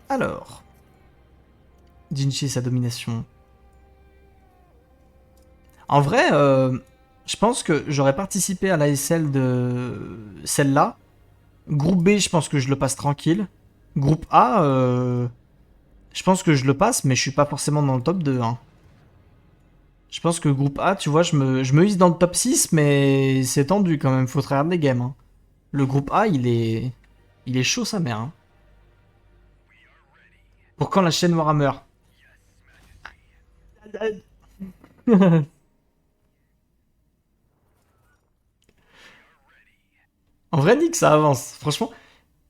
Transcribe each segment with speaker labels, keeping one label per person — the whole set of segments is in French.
Speaker 1: Alors, Jinchi et sa domination. En vrai, je pense que j'aurais participé à l'ASL de celle-là. Groupe B, je pense que je le passe tranquille. Groupe A, je pense que je le passe, mais je suis pas forcément dans le top 2, hein. Je pense que groupe A, tu vois, je me hisse dans le top 6, mais c'est tendu quand même, faut regarder les games, hein. Le groupe A, il est chaud sa mère, hein. Pour quand la chaîne Warhammer? En vrai, Nick, ça avance. Franchement,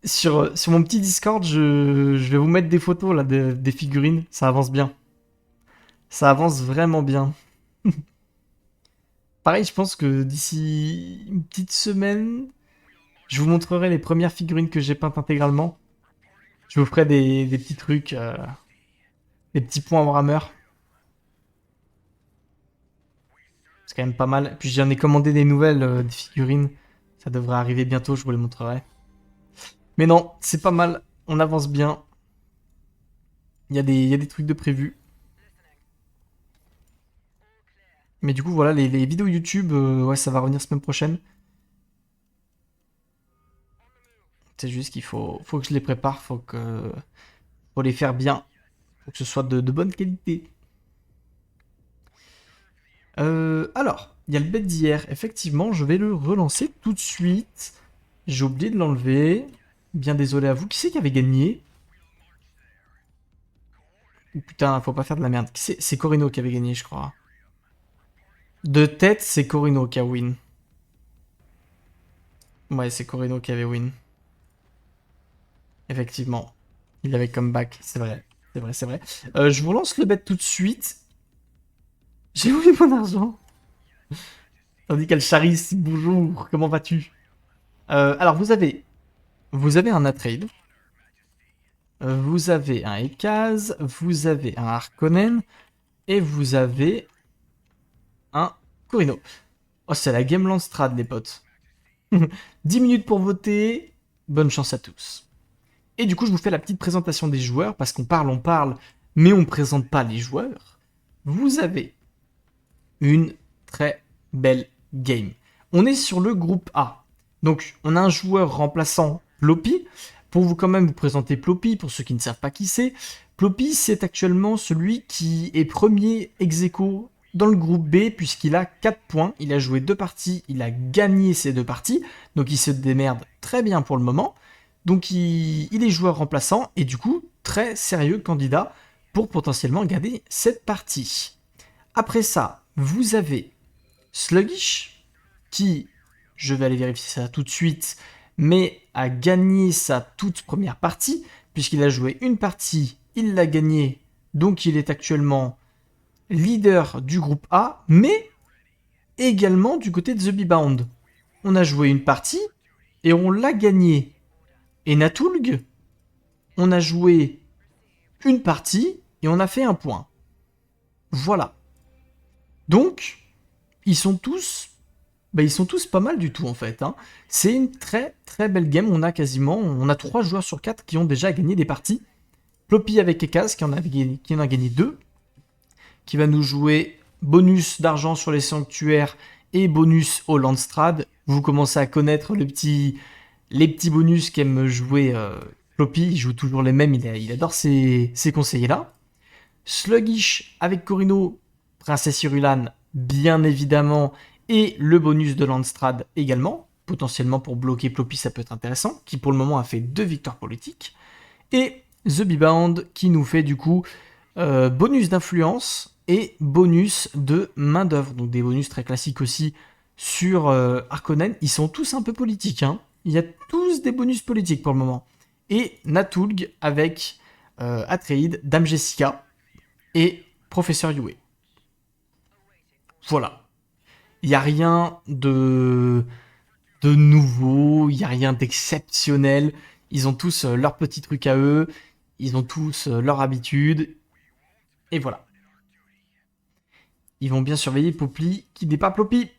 Speaker 1: sur mon petit Discord, je vais vous mettre des photos là, des figurines. Ça avance bien. Ça avance vraiment bien. Pareil, je pense que d'ici une petite semaine, je vous montrerai les premières figurines que j'ai peintes intégralement. Je vous ferai des petits trucs, des petits points Warhammer. C'est quand même pas mal. Puis j'en ai commandé des nouvelles, des figurines. Ça devrait arriver bientôt, je vous les montrerai. Mais non, c'est pas mal. On avance bien. Il y a des trucs de prévus. Mais du coup, voilà, les vidéos YouTube, ouais, ça va revenir semaine prochaine. C'est juste qu'il faut que je les prépare, faut les faire bien, faut que ce soit de bonne qualité. Alors, il y a le bet d'hier. Effectivement, je vais le relancer tout de suite. J'ai oublié de l'enlever. Bien désolé à vous. Qui c'est qui avait gagné? Oh, putain, faut pas faire de la merde. C'est Corino qui avait gagné, je crois. De tête, c'est Corino qui a win. Ouais, c'est Corino qui avait win. Effectivement. Il avait comeback, c'est vrai. C'est vrai, c'est vrai. Je vous lance le bet tout de suite. J'ai oublié mon argent. Tandis qu'elle charisse, bonjour, comment vas-tu? Alors, vous avez un Atrade, vous avez un Ekaz, vous avez un Harkonnen, et vous avez un Corino. Oh, c'est la Game Landstrad, les potes. 10 minutes pour voter, bonne chance à tous. Et du coup, je vous fais la petite présentation des joueurs, parce on parle, mais on ne présente pas les joueurs. Vous avez une très belle game. On est sur le groupe A. Donc, on a un joueur remplaçant Ploppy. Pour vous quand même vous présenter Ploppy, pour ceux qui ne savent pas qui c'est, Ploppy, c'est actuellement celui qui est premier ex aequo dans le groupe B, puisqu'il a 4 points. Il a joué 2 parties, il a gagné ces 2 parties. Donc, il se démerde très bien pour le moment. Donc, il est joueur remplaçant et du coup, très sérieux candidat pour potentiellement gagner cette partie. Après ça, vous avez Sluggish, qui, je vais aller vérifier ça tout de suite, mais a gagné sa toute première partie, puisqu'il a joué une partie, il l'a gagnée, donc il est actuellement leader du groupe A, mais également du côté de The Bound. On a joué une partie et on l'a gagné. Et Natulg, on a joué une partie et on a fait un point. Voilà. Donc, ils sont tous ils sont tous pas mal du tout en fait, hein. C'est une très très belle game. On a 3 joueurs sur 4 qui ont déjà gagné des parties. Ploppy avec Ekaz qui en a gagné 2, qui va nous jouer bonus d'argent sur les sanctuaires et bonus au Landstrad. Vous commencez à connaître les petits bonus qu'aime jouer Ploppy. Il joue toujours les mêmes, il adore ces conseillers-là. Sluggish avec Corino, Princesse Irulan, bien évidemment, et le bonus de Landstrad également, potentiellement pour bloquer Ploppy, ça peut être intéressant, qui pour le moment a fait 2 victoires politiques, et The Bound qui nous fait du coup bonus d'influence et bonus de main d'œuvre, donc des bonus très classiques aussi sur Harkonnen. Ils sont tous un peu politiques, hein. Il y a tous des bonus politiques pour le moment. Et Natulg avec Atreide, Dame Jessica, et Professeur Yue. Voilà. Il n'y a rien de nouveau, il n'y a rien d'exceptionnel. Ils ont tous leur petit truc à eux, ils ont tous leur habitude, et voilà. Ils vont bien surveiller Popli qui n'est pas Ploppy.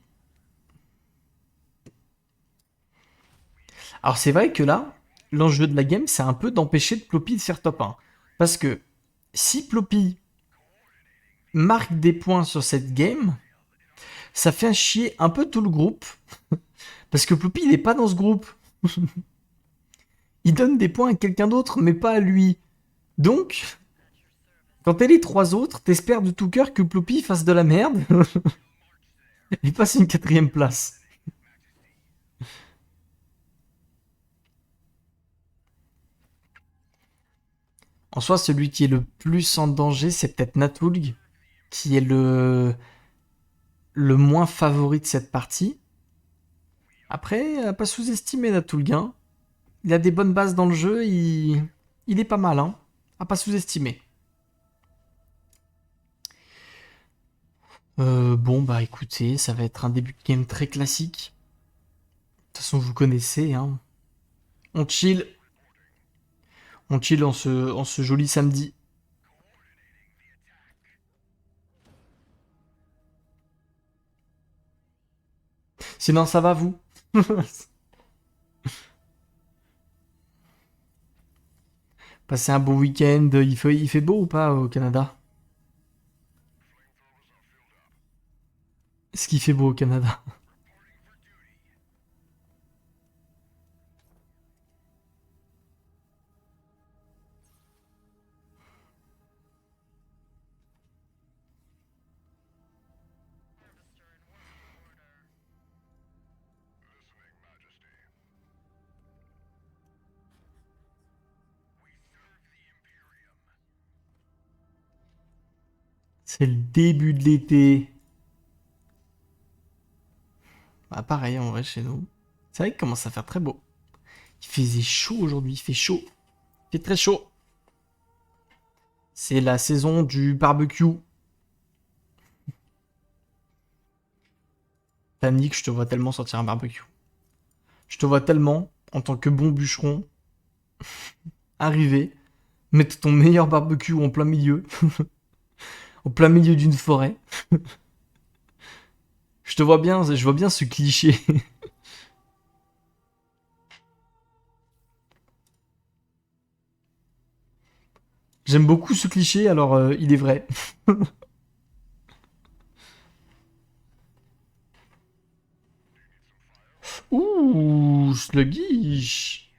Speaker 1: Alors c'est vrai que là, l'enjeu de la game, c'est un peu d'empêcher de Ploppy de faire top 1. Parce que si Ploppy marque des points sur cette game, ça fait chier un peu tout le groupe. Parce que Ploppy, il est pas dans ce groupe. Il donne des points à quelqu'un d'autre, mais pas à lui. Donc, quand t'es les trois autres, t'espères de tout cœur que Ploppy fasse de la merde et passe une 4ème place. En soi, celui qui est le plus en danger, c'est peut-être Natulg, qui est le moins favori de cette partie. Après, à pas sous-estimer Natulg, hein. Il a des bonnes bases dans le jeu, il est pas mal, hein. À pas sous-estimer. Bon, bah écoutez, ça va être un début de game très classique. De toute façon, vous connaissez, hein. On chill. On chill en ce joli samedi. Sinon, ça va, vous? Passez un beau week-end. Il fait beau ou pas au Canada? Est-ce qu'il fait beau au Canada? C'est le début de l'été. Bah pareil en vrai chez nous. C'est vrai qu'il commence à faire très beau. Il faisait chaud aujourd'hui, il fait chaud. Il fait très chaud. C'est la saison du barbecue. Panique, je te vois tellement sortir un barbecue. Je te vois tellement, en tant que bon bûcheron, arriver, mettre ton meilleur barbecue en plein milieu d'une forêt. Je vois bien ce cliché. J'aime beaucoup ce cliché, alors il est vrai. Ouh, Sluggish.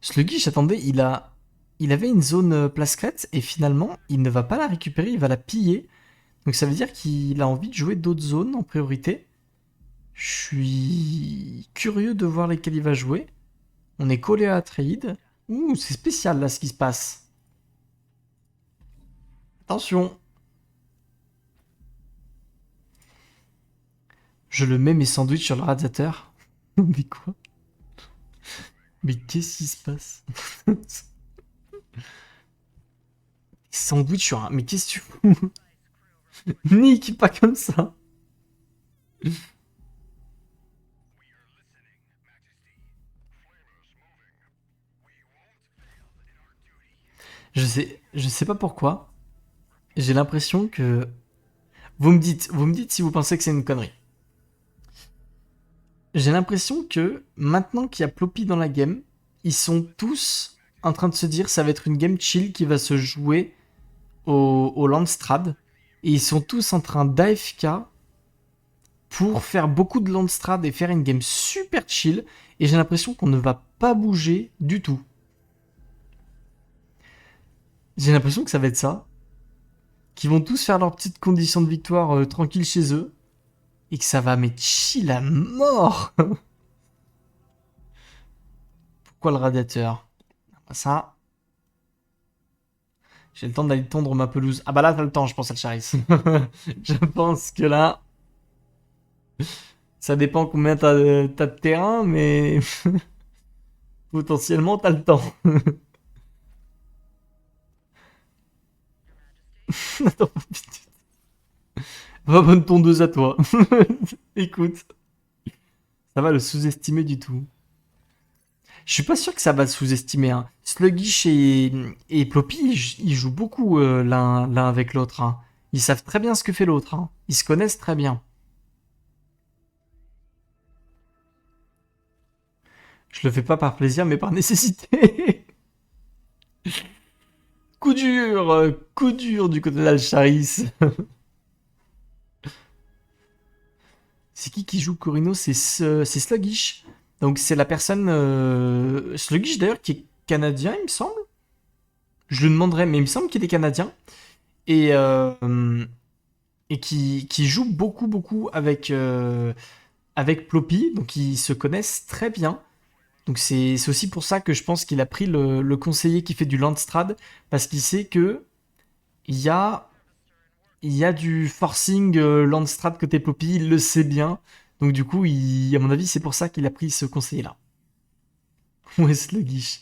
Speaker 1: Sluggish, attendez, il avait une zone place crête et finalement, il ne va pas la récupérer, il va la piller. Donc ça veut dire qu'il a envie de jouer d'autres zones en priorité. Je suis curieux de voir lesquelles il va jouer. On est collé à trade. Ouh, c'est spécial là ce qui se passe. Attention. Je le mets mes sandwichs sur le radiateur. Mais quoi? Mais qu'est-ce qui se passe? Sandwich sur un... Mais qu'est-ce que tu fous? Nick, pas comme ça. Je sais pas pourquoi. J'ai l'impression que... Vous me dites si vous pensez que c'est une connerie. J'ai l'impression que maintenant qu'il y a Ploppy dans la game, ils sont tous en train de se dire ça va être une game chill qui va se jouer au Landstrad. Et ils sont tous en train d'AFK pour faire beaucoup de Landstrad et faire une game super chill. Et j'ai l'impression qu'on ne va pas bouger du tout. J'ai l'impression que ça va être ça. Qu'ils vont tous faire leurs petites conditions de victoire tranquilles chez eux. Et que ça va mettre chill à mort. Pourquoi le radiateur? Ça, j'ai le temps d'aller tondre ma pelouse. Ah bah là, t'as le temps, je pense, à Charis. Je pense que là, ça dépend combien t'as de terrain, mais potentiellement, t'as le temps. Attends, pas bonne tondeuse à toi. Écoute, ça va le sous-estimer du tout. Je suis pas sûr que ça va le sous-estimer. Hein. Sluggish et Ploppy, ils jouent beaucoup l'un avec l'autre. Hein. Ils savent très bien ce que fait l'autre. Hein. Ils se connaissent très bien. Je le fais pas par plaisir, mais par nécessité. Coup dur du côté d'Alcharis. C'est qui joue Corino? C'est Sluggish. Donc c'est la personne... Sluggish d'ailleurs qui est canadien, il me semble. Je le demanderai, mais il me semble qu'il est canadien. Et, qui joue beaucoup avec Ploppy. Donc ils se connaissent très bien. Donc c'est aussi pour ça que je pense qu'il a pris le conseiller qui fait du Landstrad. Parce qu'il sait que il y a il y a du forcing Landstrat côté Poppy, il le sait bien. Donc du coup, à mon avis, c'est pour ça qu'il a pris ce conseiller-là. Ouais, Sluggish.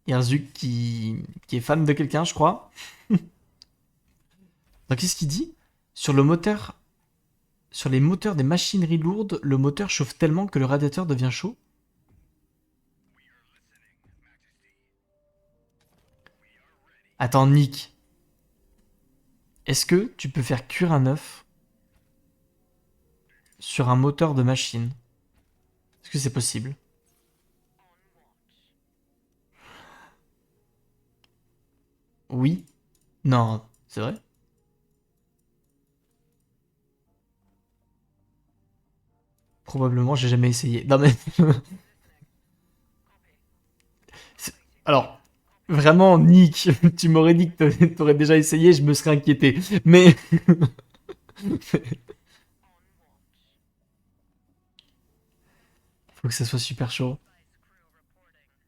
Speaker 1: Il y a un Zuk qui est fan de quelqu'un, je crois. Donc qu'est-ce qu'il dit? Sur le moteur, sur les moteurs des machineries lourdes, le moteur chauffe tellement que le radiateur devient chaud. Attends, Nick, est-ce que tu peux faire cuire un œuf sur un moteur de machine? Est-ce que c'est possible? Oui? Non, c'est vrai? Probablement, j'ai jamais essayé. Non mais alors, vraiment, Nick, tu m'aurais dit que t'aurais déjà essayé, je me serais inquiété. Mais faut que ça soit super chaud.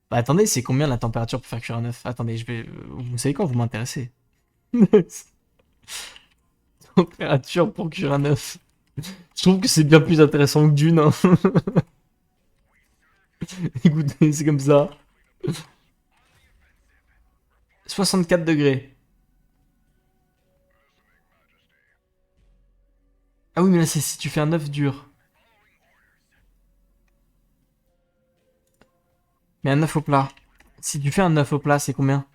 Speaker 1: Bah attendez, c'est combien la température pour faire cuire un œuf? Attendez, je vais. Vous savez quoi, vous m'intéressez. Température pour cuire un œuf. Je trouve que c'est bien plus intéressant que Dune. Hein. Écoutez, c'est comme ça. 64 degrés. Ah oui, mais là, c'est si tu fais un œuf dur. Mais un œuf au plat. Si tu fais un œuf au plat, c'est combien?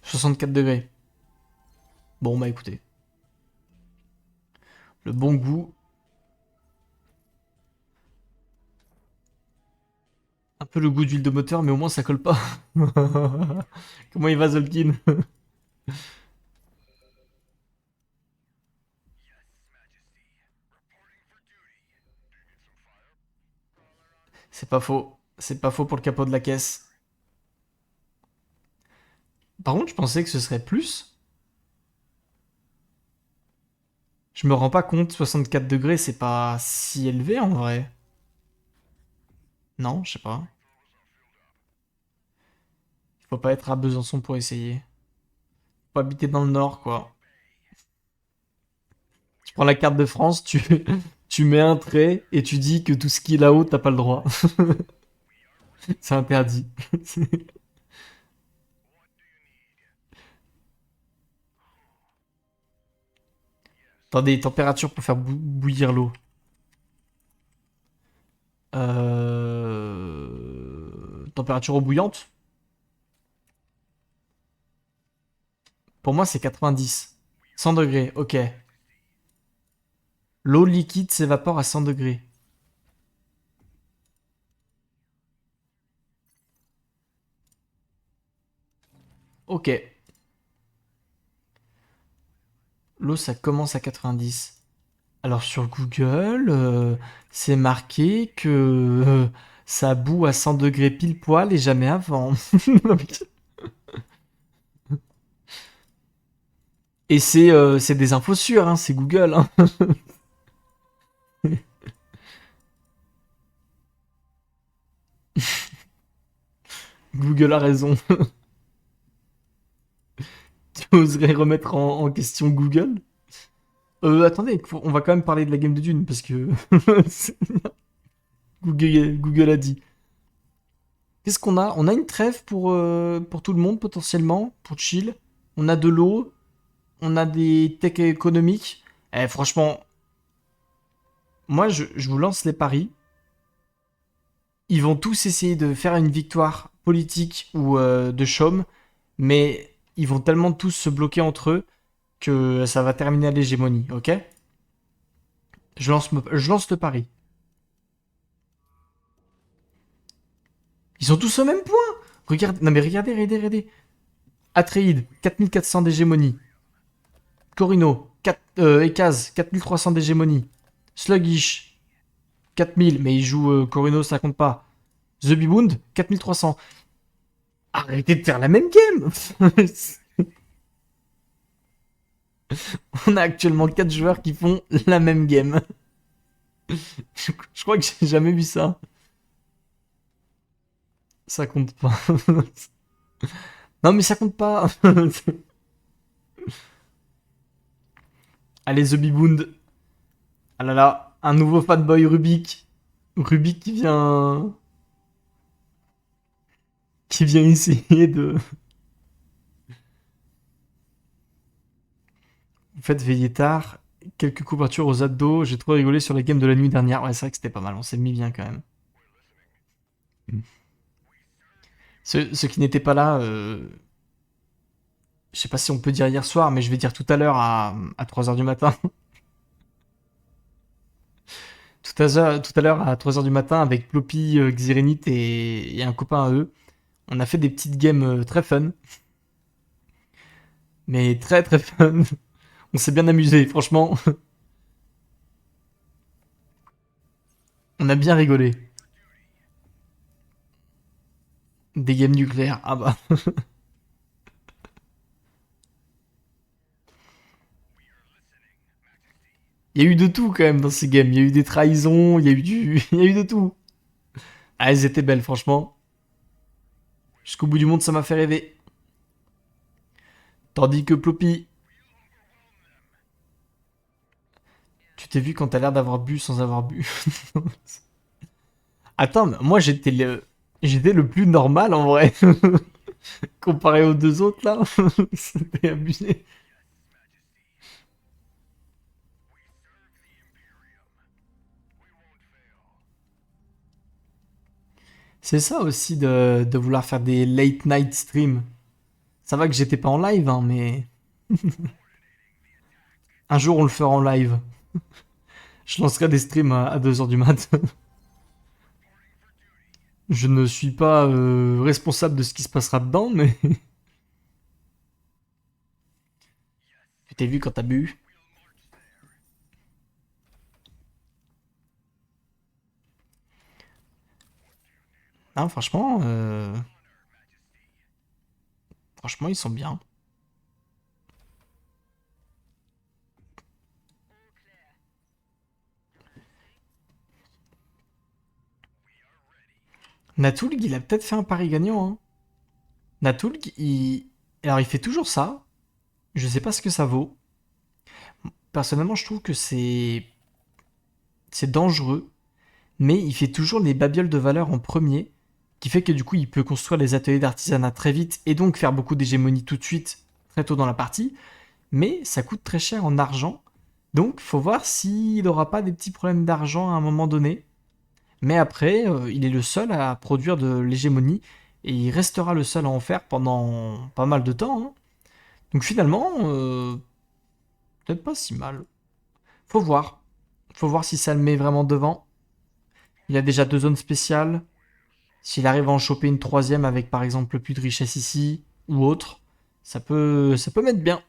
Speaker 1: 64 degrés. Bon, bah écoutez. Le bon goût. Un peu le goût d'huile de moteur, mais au moins ça colle pas. Comment il va, Zolkin? C'est pas faux. C'est pas faux pour le capot de la caisse. Par contre, je pensais que ce serait plus. Je me rends pas compte, 64 degrés, c'est pas si élevé en vrai. Non, je sais pas. Faut pas être à Besançon pour essayer. Faut habiter dans le nord, quoi. Tu prends la carte de France, tu mets un trait et tu dis que tout ce qui est là-haut, t'as pas le droit. C'est interdit. Attendez, température pour faire bouillir l'eau. Température eau bouillante. Pour moi, c'est 90. 100 degrés, ok. L'eau liquide s'évapore à 100 degrés. Ok. L'eau, ça commence à 90. Alors sur Google, c'est marqué que ça bout à 100 degrés pile poil et jamais avant. Et c'est des infos sûres, hein, c'est Google. Hein. Google a raison. Tu oserais remettre en question Google? Attendez, on va quand même parler de la game de Dune parce que Google a dit. Qu'est-ce qu'on a? On a une trêve pour tout le monde potentiellement, pour chill. On a de l'eau, on a des techs économiques. Eh, franchement, moi je vous lance les paris. Ils vont tous essayer de faire une victoire politique ou de chaume, mais ils vont tellement tous se bloquer entre eux que ça va terminer à l'hégémonie, ok? Je lance le pari. Ils sont tous au même point. Regardez, non mais regardez. Atreide, 4400 d'hégémonie. Corino, Ekaz, 4300 d'hégémonie. Sluggish, 4000, mais il joue Corino, ça compte pas. The Bibund, 4300. Arrêtez de faire la même game. On a actuellement 4 joueurs qui font la même game. Je crois que j'ai jamais vu ça. Ça compte pas. Non mais ça compte pas. Allez, The Bibund. Ah là là, un nouveau fanboy Rubik. Rubik qui vient essayer de... Vous faites veiller tard, quelques couvertures aux abdos, j'ai trop rigolé sur les games de la nuit dernière. Ouais, c'est vrai que c'était pas mal, on s'est mis bien quand même. Ceux qui n'étaient pas là, je sais pas si on peut dire hier soir, mais je vais dire tout à l'heure à 3h du matin. Tout à l'heure à 3h du matin avec Ploppy, Xirinit et un copain à eux. On a fait des petites games très fun, mais très très fun. On s'est bien amusé, franchement. On a bien rigolé. Des games nucléaires, ah bah. Il y a eu de tout quand même dans ces games. Il y a eu des trahisons, il y a eu il y a eu de tout. Ah, elles étaient belles, franchement. Jusqu'au bout du monde, ça m'a fait rêver. Tandis que Ploppy, tu t'es vu quand t'as l'air d'avoir bu sans avoir bu. Attends, mais moi j'étais le plus normal en vrai. Comparé aux deux autres là. C'était abusé. C'est ça aussi de vouloir faire des late night streams. Ça va que j'étais pas en live, hein, mais un jour on le fera en live. Je lancerai des streams à 2h du mat. Je ne suis pas responsable de ce qui se passera dedans, mais tu t'es vu quand t'as bu. Non, franchement, ils sont bien. Natulg, il a peut-être fait un pari gagnant. Hein. Natulg, alors il fait toujours ça. Je sais pas ce que ça vaut. Personnellement, je trouve que c'est dangereux, mais il fait toujours les babioles de valeur en premier, qui fait que du coup, il peut construire les ateliers d'artisanat très vite et donc faire beaucoup d'hégémonie tout de suite, très tôt dans la partie. Mais ça coûte très cher en argent, donc faut voir s'il n'aura pas des petits problèmes d'argent à un moment donné. Mais après, il est le seul à produire de l'hégémonie et il restera le seul à en faire pendant pas mal de temps. Hein. Donc finalement, peut-être pas si mal. Faut voir. Faut voir si ça le met vraiment devant. Il a déjà 2 zones spéciales. S'il arrive à en choper une troisième avec par exemple plus de richesse ici ou autre, ça peut mettre bien.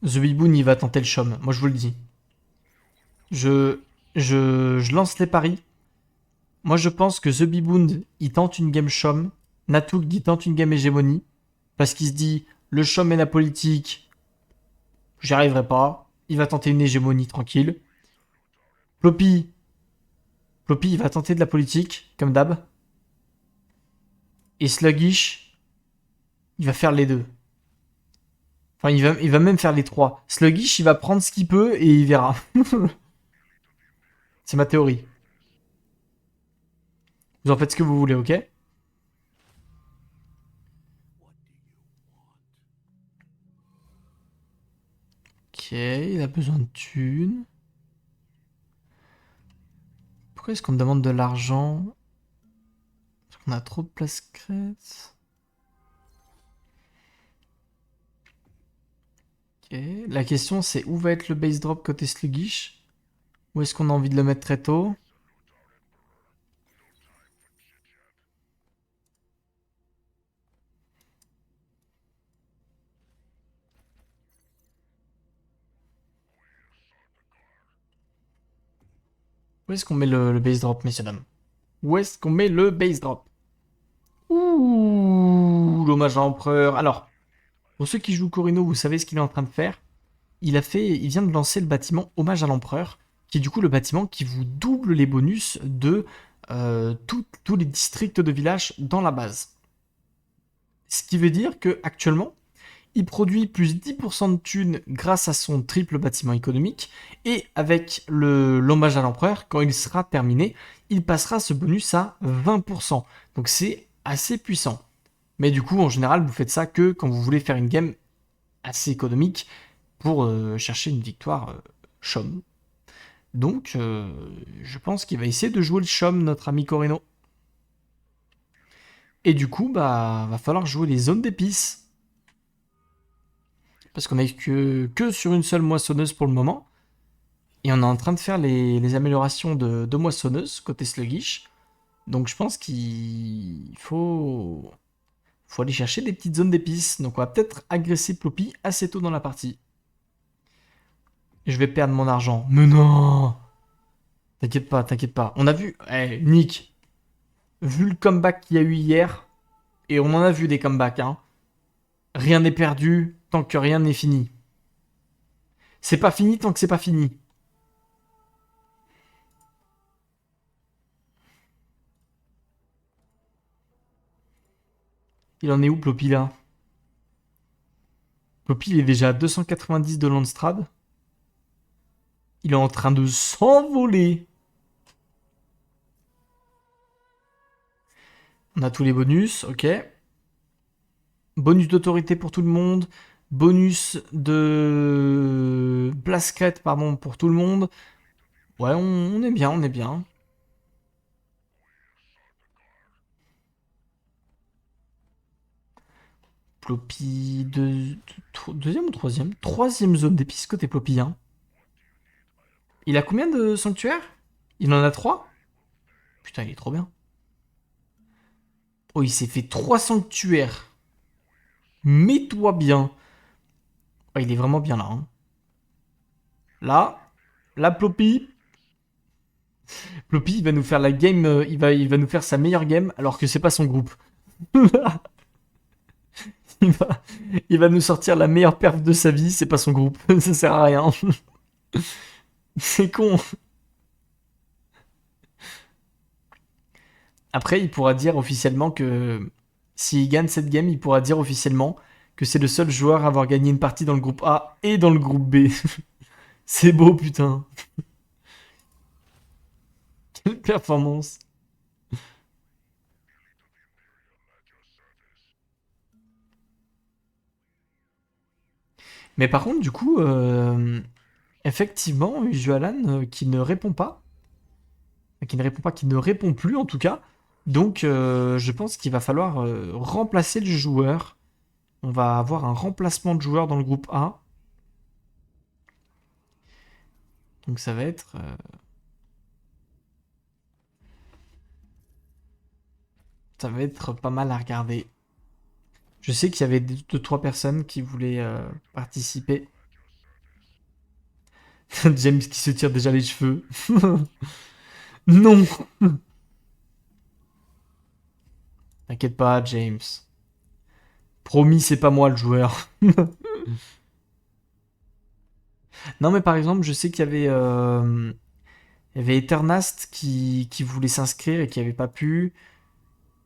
Speaker 1: The Biboon, il va tenter le chum. Moi, je vous le dis. Je, je lance les paris. Moi, je pense que The Bibund, il tente une game Chom. Natouk, il tente une game hégémonie. Parce qu'il se dit, le Chom et la politique, j'y arriverai pas. Il va tenter une hégémonie tranquille. Ploppy, Ploppy, il va tenter de la politique, comme d'hab. Et Sluggish, il va faire les deux. Enfin, il va même faire les trois. Sluggish, il va prendre ce qu'il peut et il verra. C'est ma théorie. Vous en faites ce que vous voulez, ok? Ok, il a besoin de thunes. Pourquoi est-ce qu'on me demande de l'argent? Parce qu'on a trop de place crête. Ok. La question c'est où va être le base drop côté sluggish? Où est-ce qu'on a envie de le mettre très tôt? Où est-ce qu'on met le base drop, messieurs dames? Où est-ce qu'on met le base drop? Ouh, l'hommage à l'empereur. Alors, pour ceux qui jouent Corino, vous savez ce qu'il est en train de faire. Il vient de lancer le bâtiment hommage à l'empereur, qui est du coup le bâtiment qui vous double les bonus de tous les districts de village dans la base. Ce qui veut dire que actuellement, il produit plus 10% de thunes grâce à son triple bâtiment économique. Et avec l'hommage à l'empereur, quand il sera terminé, il passera ce bonus à 20%. Donc c'est assez puissant. Mais du coup, en général, vous faites ça que quand vous voulez faire une game assez économique pour chercher une victoire chum. Donc, je pense qu'il va essayer de jouer le chum, notre ami Corino. Et du coup, bah, va falloir jouer les zones d'épices. Parce qu'on a que sur une seule moissonneuse pour le moment. Et on est en train de faire les améliorations de moissonneuse côté sluggish. Donc je pense qu'il faut aller chercher des petites zones d'épices. Donc on va peut-être agresser Ploppy assez tôt dans la partie. Et je vais perdre mon argent. Mais non! T'inquiète pas, t'inquiète pas. On a vu... Nick, vu le comeback qu'il y a eu hier, et on en a vu des comebacks, hein, rien n'est perdu tant que rien n'est fini. C'est pas fini tant que c'est pas fini. Il en est où, Ploppy, là? Ploppy, il est déjà à 290 de Landstrad. Il est en train de s'envoler. On a tous les bonus, ok. Bonus d'autorité pour tout le monde. Bonus de place crête, pardon, pour tout le monde. Ouais, on est bien, on est bien. Ploppy, deuxième ou troisième? Troisième zone d'épices côté Ploppy, hein. Il a combien de sanctuaires? Il en a 3. Putain, il est trop bien. Oh, il s'est fait 3 sanctuaires. Mets-toi bien. Oh, il est vraiment bien là, hein. Là, Ploppy. Ploppy, il va nous faire la game, il va nous faire sa meilleure game alors que c'est pas son groupe. il, va, il va nous sortir la meilleure perf de sa vie, c'est pas son groupe. Ça sert à rien. C'est con. Après, il pourra dire officiellement que s'il gagne cette game, il pourra dire officiellement que c'est le seul joueur à avoir gagné une partie dans le groupe A et dans le groupe B. C'est beau, putain. Quelle performance. Mais par contre, du coup, effectivement, Jualan qui ne répond pas, qui ne répond plus en tout cas. Donc, je pense qu'il va falloir remplacer le joueur. On va avoir un remplacement de joueur dans le groupe A. Donc, ça va être pas mal à regarder. Je sais qu'il y avait deux, trois personnes qui voulaient participer. James qui se tire déjà les cheveux. Non. T'inquiète pas, James. Promis, c'est pas moi le joueur. Non, mais par exemple, je sais qu'il y avait Eternast qui voulait s'inscrire et qui avait pas pu.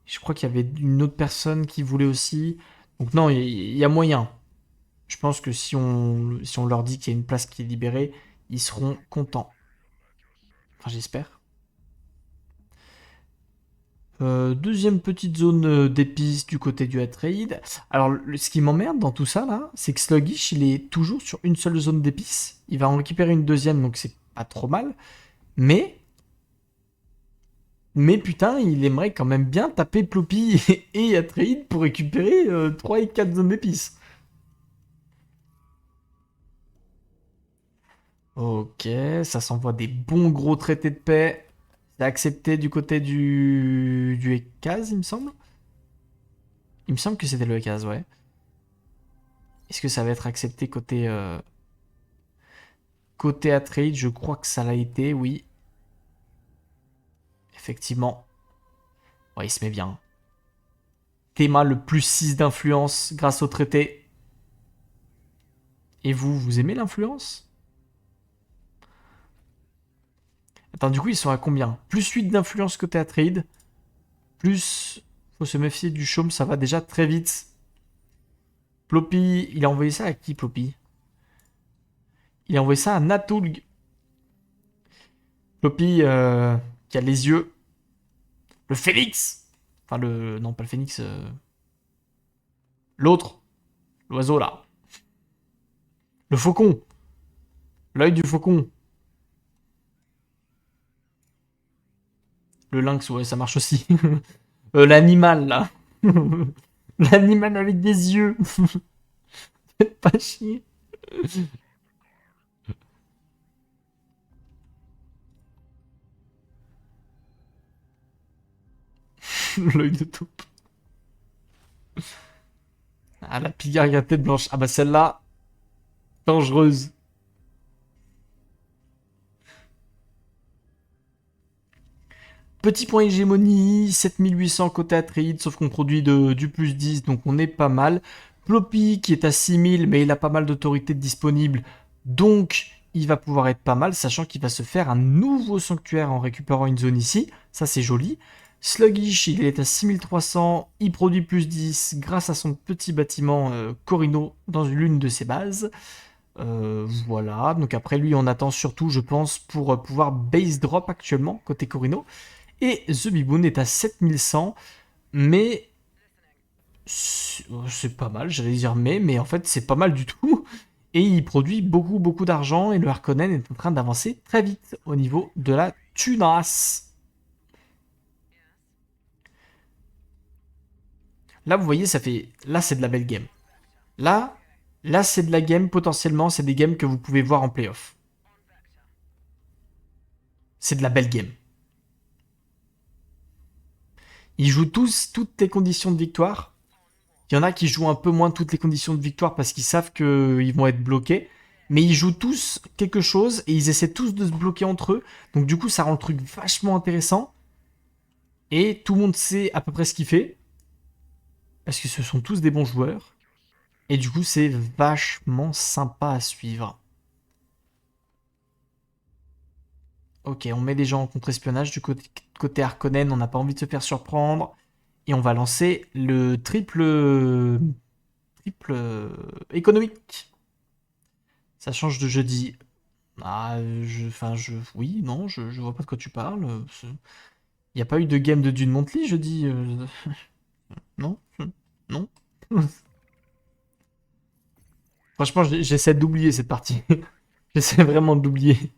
Speaker 1: Je crois qu'il y avait une autre personne qui voulait aussi. Donc non, il y a moyen. Je pense que si on leur dit qu'il y a une place qui est libérée, ils seront contents. Enfin, j'espère. Deuxième petite zone d'épices du côté du trade. Alors, ce qui m'emmerde dans tout ça, là, c'est que Sluggish, il est toujours sur une seule zone d'épices. Il va en récupérer une deuxième, donc c'est pas trop mal. Mais Mais putain, il aimerait quand même bien taper Ploppy et Atreide pour récupérer 3 et 4 zones d'épices. Ok, ça s'envoie des bons gros traités de paix. C'est accepté du côté du Ekaz, il me semble. Il me semble que c'était le Ekaz, ouais. Est-ce que ça va être accepté côté Atreide? Je crois que ça l'a été, oui. Effectivement. Ouais, il se met bien. Théma le plus 6 d'influence grâce au traité. Et vous, vous aimez l'influence? Attends, du coup, ils sont à combien? Plus 8 d'influence côté Atreide. Plus... Faut se méfier du chaume, ça va déjà très vite. Ploppy, il a envoyé ça à qui, Ploppy? Il a envoyé ça à Natulg. Ploppy, qui a les yeux. Le phénix. Enfin, le... Non, pas le phénix. L'autre. L'oiseau, là. Le faucon. L'œil du faucon. Le lynx, ouais, ça marche aussi. L'animal, là. L'animal avec des yeux. Faites pas chier. L'œil de taupe. Ah, la pigargue à tête blanche. Ah bah celle-là, dangereuse. Petit point hégémonie, 7800 côté Atreide, sauf qu'on produit du plus 10, donc on est pas mal. Ploppy qui est à 6000, mais il a pas mal d'autorités disponibles, donc il va pouvoir être pas mal, sachant qu'il va se faire un nouveau sanctuaire en récupérant une zone ici. Ça, c'est joli. Sluggish, il est à 6300, il produit plus 10 grâce à son petit bâtiment Corino dans l'une de ses bases. Voilà, donc après lui, on attend surtout, je pense, pour pouvoir base drop actuellement côté Corino. Et The Biboon est à 7100, mais c'est pas mal, j'allais dire mais en fait c'est pas mal du tout. Et il produit beaucoup beaucoup d'argent et le Harkonnen est en train d'avancer très vite au niveau de la tunasse. Là vous voyez ça fait, là c'est de la belle game. Là, là c'est de la game potentiellement, c'est des games que vous pouvez voir en playoff. C'est de la belle game. Ils jouent tous toutes les conditions de victoire. Il y en a qui jouent un peu moins toutes les conditions de victoire parce qu'ils savent qu'ils vont être bloqués. Mais ils jouent tous quelque chose et ils essaient tous de se bloquer entre eux. Donc du coup, ça rend le truc vachement intéressant. Et tout le monde sait à peu près ce qu'il fait. Parce que ce sont tous des bons joueurs. Et du coup, c'est vachement sympa à suivre. Ok, on met des gens en contre-espionnage. Du côté Harkonnen, on n'a pas envie de se faire surprendre. Et on va lancer le triple économique. Ça change de jeudi. Ah, oui, non, je vois pas de quoi tu parles. Il n'y a pas eu de game de Dune Monthly jeudi. Non, non. Franchement, j'essaie d'oublier cette partie. J'essaie vraiment d'oublier.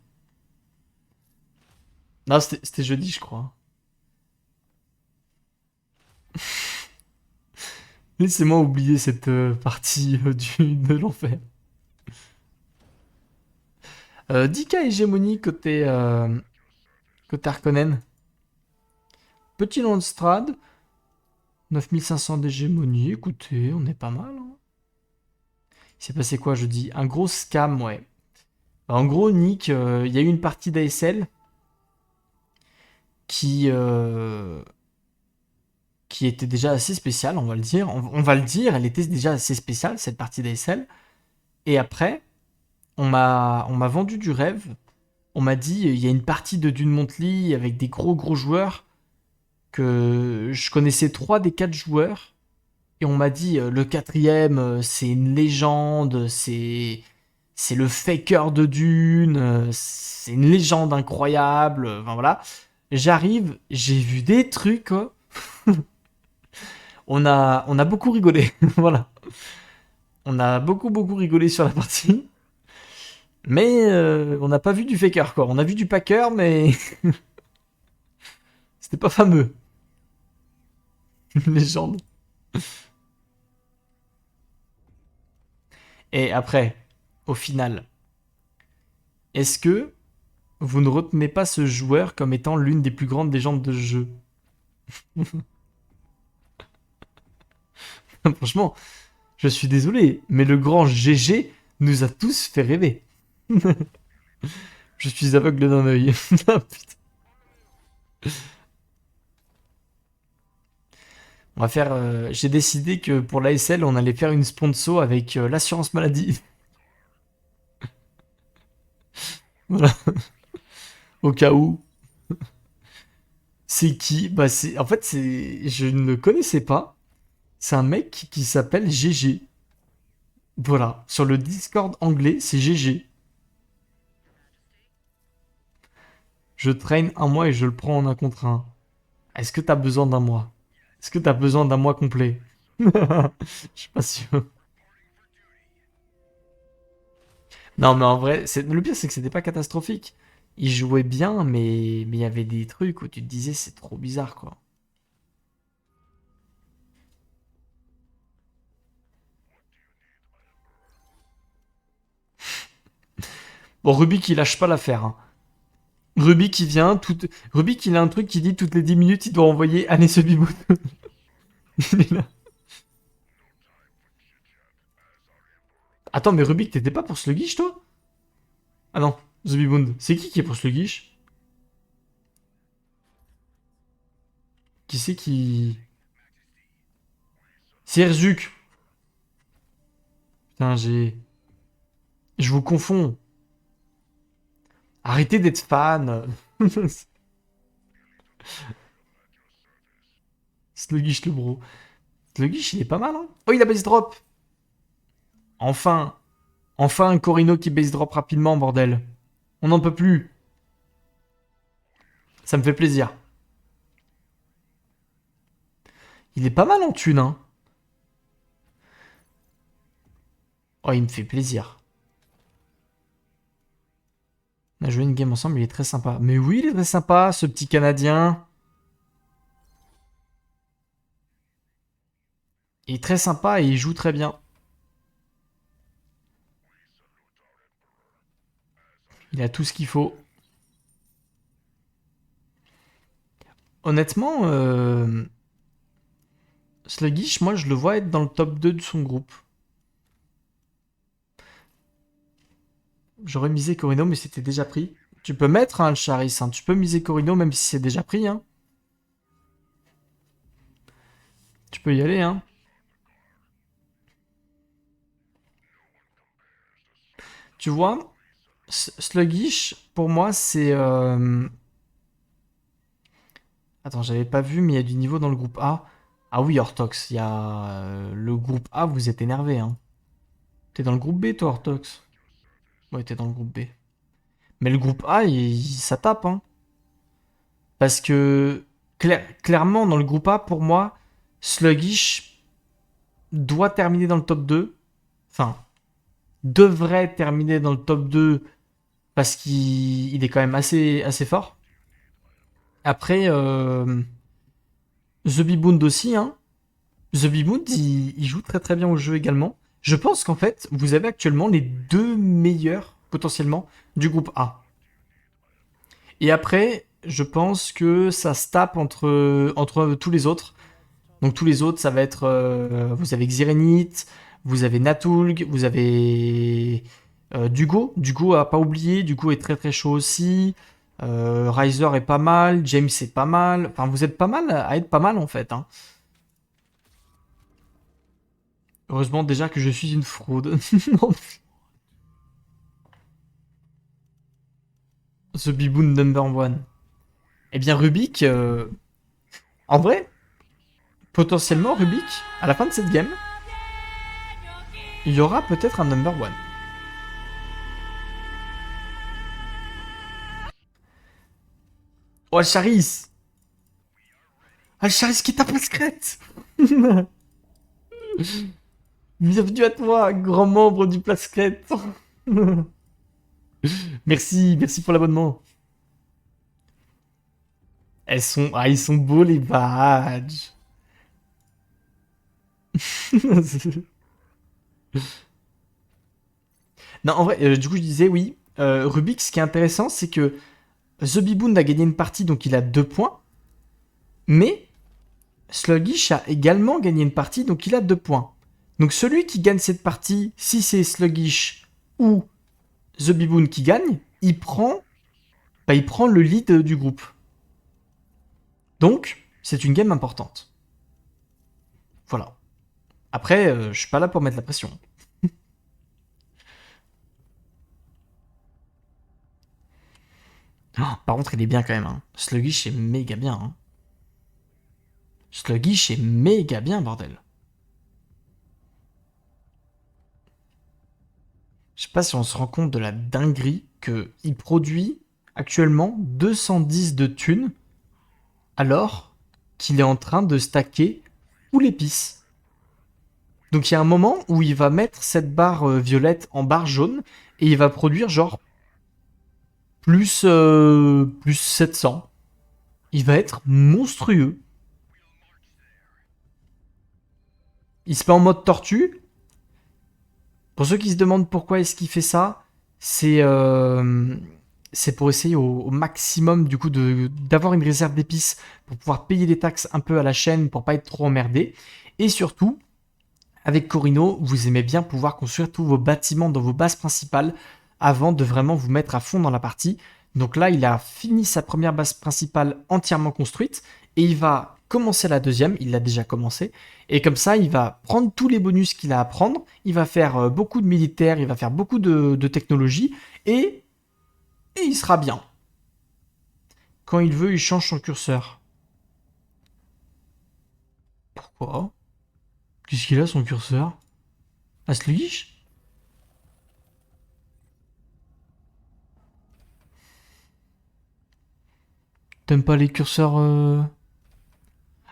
Speaker 1: Non, c'était jeudi, je crois. Laissez-moi oublier cette partie de l'enfer. 10K hégémonie côté Harkonnen. Petit Landstrad. 9500 d'hégémonie. Écoutez, on est pas mal. Hein. Il s'est passé quoi jeudi? Un gros scam, ouais. En gros, Nick, il y a eu une partie d'ASL qui, euh, qui était déjà assez spéciale, on va le dire. On va le dire, elle était déjà assez spéciale, cette partie d'ASL. Et après, on m'a vendu du rêve. On m'a dit, il y a une partie de Dune Monthly avec des gros gros joueurs que je connaissais 3 des 4 joueurs. Et on m'a dit, le quatrième, c'est une légende, c'est le faker de Dune, c'est une légende incroyable. Enfin voilà. J'arrive, j'ai vu des trucs. Oh. On a beaucoup rigolé. Voilà. On a beaucoup beaucoup rigolé sur la partie. Mais on n'a pas vu du faker quoi. On a vu du packer, mais C'était pas fameux. Une légende. Et après, au final, est-ce que vous ne retenez pas ce joueur comme étant l'une des plus grandes légendes de ce jeu? Franchement, je suis désolé, mais le grand GG nous a tous fait rêver. Je suis aveugle d'un œil. Ah, putain. On va faire. J'ai décidé que pour l'ASL, on allait faire une sponsor avec l'assurance maladie. Voilà, au cas où. C'est qui? Bah c'est. En fait, c'est. Je ne le connaissais pas. C'est un mec qui s'appelle GG. Voilà. Sur le Discord anglais, c'est GG. Je traîne un mois et je le prends en un contre un. Est-ce que t'as besoin d'un mois? Est-ce que t'as besoin d'un mois complet? Je suis pas sûr. Non, mais en vrai, le pire, c'est que c'était pas catastrophique. Il jouait bien, mais il y avait des trucs où tu te disais, c'est trop bizarre, quoi. Bon, Rubik, il lâche pas l'affaire, hein. Rubik, il vient, Rubik, il a un truc qui dit toutes les 10 minutes, il doit envoyer Allez, ce bibou. Il est là. Attends, mais Rubik, t'étais pas pour Sluggish, toi? Ah non, The Bibund. C'est qui est pour Sluggish? Qui c'est qui... C'est Herzuk. Putain, j'ai... Je vous confonds. Arrêtez d'être fan. Sluggish le bro. Sluggish, il est pas mal, hein. Oh, il a base drop. Enfin. Enfin un Corino qui base drop rapidement, bordel. On n'en peut plus. Ça me fait plaisir. Il est pas mal en thune, hein. Oh, il me fait plaisir. On a joué une game ensemble, il est très sympa. Mais oui, il est très sympa, ce petit Canadien. Il est très sympa et il joue très bien. Il a tout ce qu'il faut. Honnêtement, Sluggish, moi, je le vois être dans le top 2 de son groupe. J'aurais misé Corino, mais c'était déjà pris. Tu peux mettre le Charis, hein. Tu peux miser Corino, même si c'est déjà pris, hein. Tu peux y aller, hein. Tu vois, Sluggish, pour moi, c'est... Attends, j'avais pas vu, mais il y a du niveau dans le groupe A. Ah oui, Hortox, il y a... le groupe A, vous êtes énervé, hein. T'es dans le groupe B, toi, Hortox? Ouais, t'es dans le groupe B. Mais le groupe A, ça tape, hein. Parce que, clairement, dans le groupe A, pour moi, Sluggish doit terminer dans le top 2. Enfin, devrait terminer dans le top 2 parce qu'il est quand même assez fort. Après, The Bibund aussi, hein. The Bibund, il joue très très bien au jeu également. Je pense qu'en fait, vous avez actuellement les deux meilleurs, potentiellement, du groupe A. Et après, je pense que ça se tape entre tous les autres. Donc tous les autres, ça va être... vous avez Xirenit, vous avez Natulg, vous avez Dugo. Dugo à pas oublier, Dugo est très très chaud aussi. Riser est pas mal, James est pas mal. Enfin, vous êtes pas mal à être pas mal en fait, hein. Heureusement déjà que je suis une fraude. Non. The Biboon number one. Eh bien Rubik, en vrai, potentiellement Rubik, à la fin de cette game, il y aura peut-être un number one. Oh Alcharis, Alcharis qui tape la secrète. Bienvenue à toi, grand membre du Plascrète. Merci, merci pour l'abonnement. Ils sont beaux les badges. Non, en vrai, du coup, je disais oui. Rubik, ce qui est intéressant, c'est que The Biboon a gagné une partie, donc il a 2 points. Mais Sluggish a également gagné une partie, donc il a 2 points. Donc celui qui gagne cette partie, si c'est Sluggish ou The Biboon qui gagne, il prend le lead du groupe. Donc, c'est une game importante. Voilà. Après, je suis pas là pour mettre la pression. Oh, par contre, il est bien quand même. Hein. Sluggish est méga bien. Hein. Sluggish est méga bien, bordel. Je sais pas si on se rend compte de la dinguerie qu'il produit actuellement 210 de thunes alors qu'il est en train de stacker tous les pistes. Donc il y a un moment où il va mettre cette barre violette en barre jaune et il va produire genre plus 700. Il va être monstrueux. Il se met en mode tortue. Pour ceux qui se demandent pourquoi est-ce qu'il fait ça, c'est c'est pour essayer au maximum du coup d'avoir une réserve d'épices pour pouvoir payer les taxes un peu à la chaîne pour pas être trop emmerdé. Et surtout, avec Corino, vous aimez bien pouvoir construire tous vos bâtiments dans vos bases principales avant de vraiment vous mettre à fond dans la partie. Donc là, il a fini sa première base principale entièrement construite et il va commencer la deuxième, il l'a déjà commencé. Et comme ça, il va prendre tous les bonus qu'il a à prendre, il va faire beaucoup de militaires, il va faire beaucoup de technologie et il sera bien. Quand il veut, il change son curseur. Pourquoi? Qu'est-ce qu'il a son curseur? Ah, Sluggish? T'aimes pas les curseurs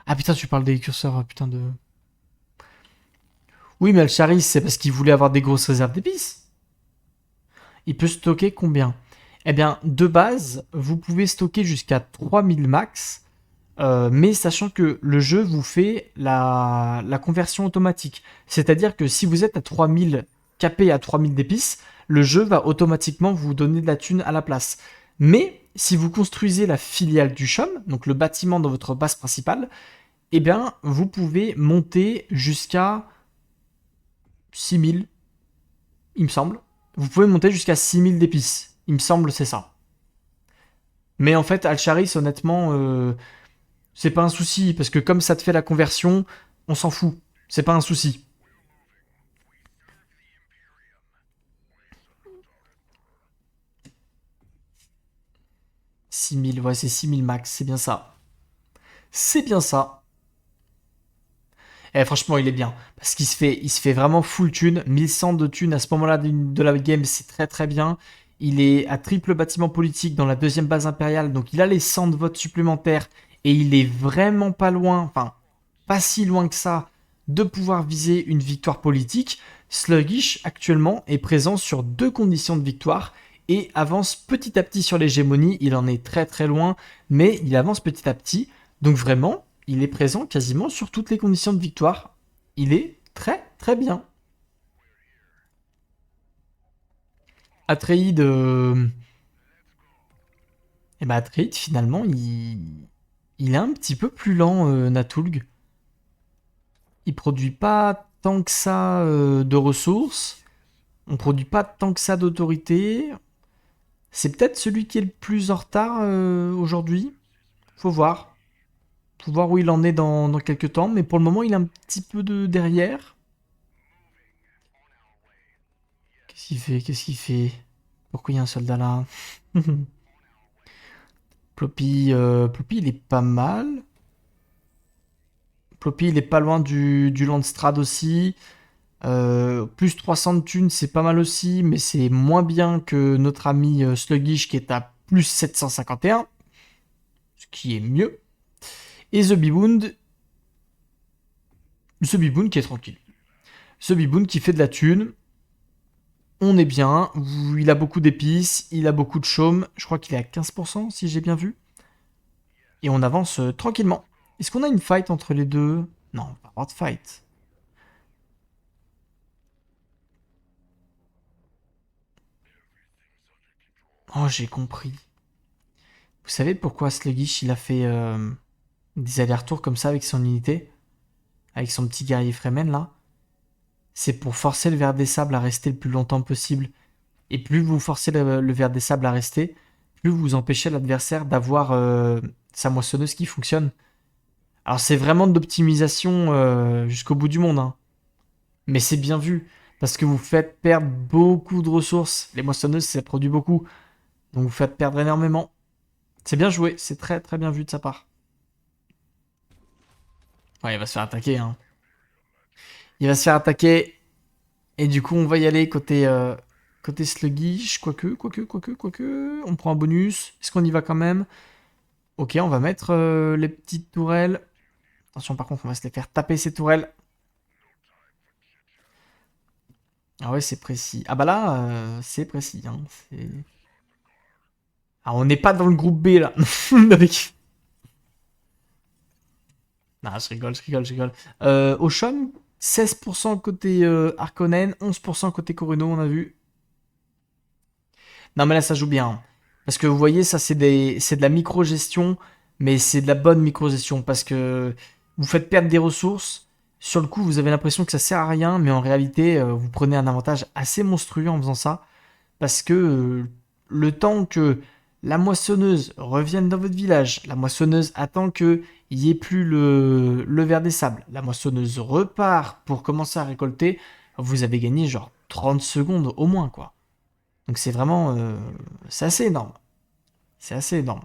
Speaker 1: Ah putain, tu parles des curseurs, putain de. Oui, mais Alcharis, c'est parce qu'il voulait avoir des grosses réserves d'épices. Il peut stocker combien? Eh bien, de base, vous pouvez stocker jusqu'à 3000 max, mais sachant que le jeu vous fait la conversion automatique. C'est-à-dire que si vous êtes à 3000 capé à 3000 d'épices, le jeu va automatiquement vous donner de la thune à la place. Mais si vous construisez la filiale du CHOM, donc le bâtiment dans votre base principale, eh bien, vous pouvez monter jusqu'à 6000, il me semble. Vous pouvez monter jusqu'à 6000 d'épices. Il me semble, c'est ça. Mais en fait, Alcharis, honnêtement, c'est pas un souci, parce que comme ça te fait la conversion, on s'en fout. C'est pas un souci. 6000, ouais, c'est 6000 max, c'est bien ça. C'est bien ça. Et franchement, il est bien. Parce il se fait vraiment full thune. 1100 de thune à ce moment-là de la game, c'est très très bien. Il est à triple bâtiment politique dans la deuxième base impériale. Donc il a les 100 de votes supplémentaires. Et il est vraiment pas loin, enfin, pas si loin que ça, de pouvoir viser une victoire politique. Sluggish, actuellement, est présent sur deux conditions de victoire et avance petit à petit sur l'hégémonie. Il en est très très loin, mais il avance petit à petit. Donc vraiment, il est présent quasiment sur toutes les conditions de victoire. Il est très très bien. Atreide, Atreide finalement, il est un petit peu plus lent, Natulg. Il produit pas tant que ça de ressources. On produit pas tant que ça d'autorité. C'est peut-être celui qui est le plus en retard aujourd'hui. Faut voir. Faut voir où il en est dans quelques temps. Mais pour le moment, il est un petit peu de derrière. Qu'est-ce qu'il fait? Qu'est-ce qu'il fait? Pourquoi il y a un soldat là? Ploppy, il est pas mal. Ploppy, il est pas loin du Landstrad aussi. Plus 300 de thunes, c'est pas mal aussi, mais c'est moins bien que notre ami Sluggish qui est à plus 751, ce qui est mieux. Et The Biboon qui est tranquille. The Biboon qui fait de la thune. On est bien. Il a beaucoup d'épices, il a beaucoup de chaume. Je crois qu'il est à 15% si j'ai bien vu. Et on avance tranquillement. Est-ce qu'on a une fight entre les deux? Non, on va pas avoir de fight. Oh, j'ai compris. Vous savez pourquoi Sluggish, il a fait des allers-retours comme ça avec son unité? Avec son petit guerrier Fremen, là? C'est pour forcer le ver des sables à rester le plus longtemps possible. Et plus vous forcez le ver des sables à rester, plus vous empêchez l'adversaire d'avoir sa moissonneuse qui fonctionne. Alors c'est vraiment de l'optimisation jusqu'au bout du monde, hein. Mais c'est bien vu, parce que vous faites perdre beaucoup de ressources. Les moissonneuses, ça produit beaucoup. Donc vous faites perdre énormément. C'est bien joué, c'est très très bien vu de sa part. Ouais, il va se faire attaquer, hein. Il va se faire attaquer, et du coup on va y aller côté sluggish, quoique. On prend un bonus. Est-ce qu'on y va quand même? Ok, on va mettre les petites tourelles. Attention, par contre, on va se les faire taper ces tourelles. Ah ouais, c'est précis. Ah bah là, c'est précis, hein. Ah, on n'est pas dans le groupe B là. Avec... Non, je rigole. Ocean, 16% côté Harkonnen, 11% côté Corino, on a vu. Non, mais là, ça joue bien, hein. Parce que vous voyez, ça, c'est de la micro-gestion, mais c'est de la bonne micro-gestion. Parce que vous faites perdre des ressources. Sur le coup, vous avez l'impression que ça sert à rien, mais en réalité, vous prenez un avantage assez monstrueux en faisant ça. Parce que le temps que la moissonneuse revienne dans votre village, la moissonneuse attend qu'il n'y ait plus le ver des sables, la moissonneuse repart pour commencer à récolter, vous avez gagné genre 30 secondes au moins, quoi. Donc c'est vraiment... c'est assez énorme. C'est assez énorme.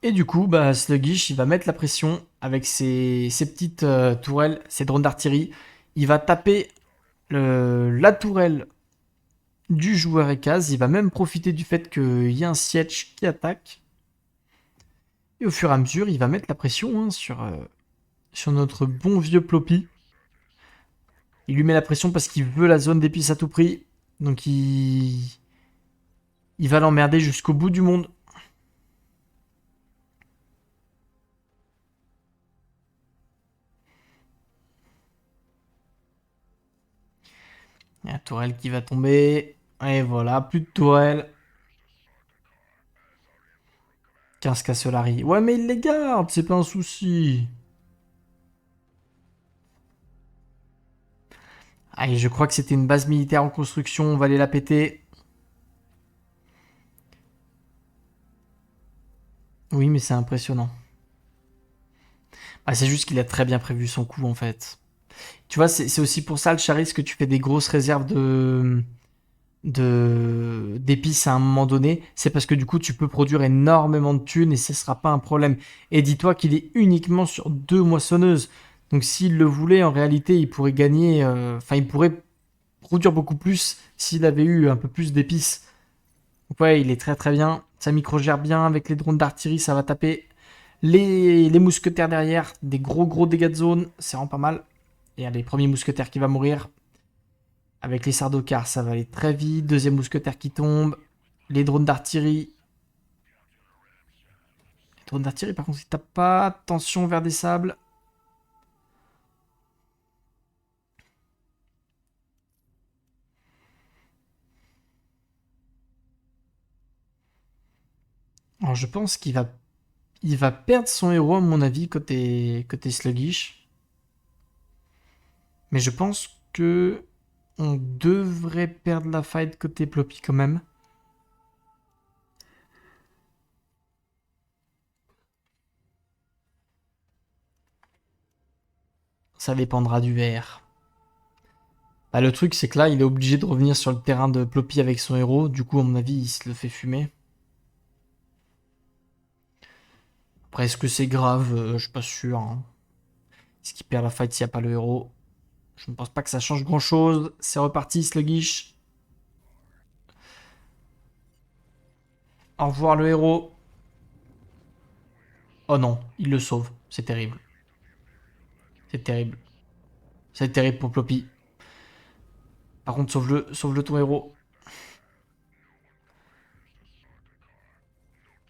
Speaker 1: Et du coup, bah, Sluggish, il va mettre la pression avec ses petites tourelles, ses drones d'artillerie. Il va taper la tourelle du joueur Ekaz. Il va même profiter du fait qu'il y a un siege qui attaque. Et au fur et à mesure, il va mettre la pression hein, sur notre bon vieux Ploppy. Il lui met la pression parce qu'il veut la zone d'épices à tout prix. Donc il va l'emmerder jusqu'au bout du monde. Il y a la tourelle qui va tomber. Et voilà, plus de tourelle. 15 Cassolari. Ouais, mais il les garde, c'est pas un souci. Allez, je crois que c'était une base militaire en construction. On va aller la péter. Oui, mais c'est impressionnant. Ah, c'est juste qu'il a très bien prévu son coup, en fait. Tu vois, c'est aussi pour ça, le Charis, que tu fais des grosses réserves d'épices à un moment donné. C'est parce que du coup, tu peux produire énormément de thunes et ce sera pas un problème. Et dis-toi qu'il est uniquement sur 2 moissonneuses. Donc s'il le voulait, en réalité, il pourrait gagner... Enfin, il pourrait produire beaucoup plus s'il avait eu un peu plus d'épices. Donc ouais, il est très très bien. Ça micro-gère bien avec les drones d'artillerie, ça va taper les mousquetaires derrière. Des gros dégâts de zone, c'est vraiment pas mal. Et allez, premier mousquetaire qui va mourir. Avec les sardocars, ça va aller très vite. Deuxième mousquetaire qui tombe. Les drones d'artillerie. Les drones d'artillerie, par contre, ils tapent pas. Attention vers des sables. Alors, je pense il va perdre son héros, à mon avis, côté sluggish. Mais je pense que on devrait perdre la fight côté Ploppy quand même. Ça dépendra du VR. Bah, le truc, c'est que là, il est obligé de revenir sur le terrain de Ploppy avec son héros. Du coup, à mon avis, il se le fait fumer. Après, est-ce que c'est grave? Je suis pas sûr, hein. Est-ce qu'il perd la fight s'il n'y a pas le héros? Je ne pense pas que ça change grand-chose. C'est reparti, Sluggish. Au revoir, le héros. Oh non, il le sauve. C'est terrible. C'est terrible. C'est terrible pour Ploppy. Par contre, sauve-le ton héros.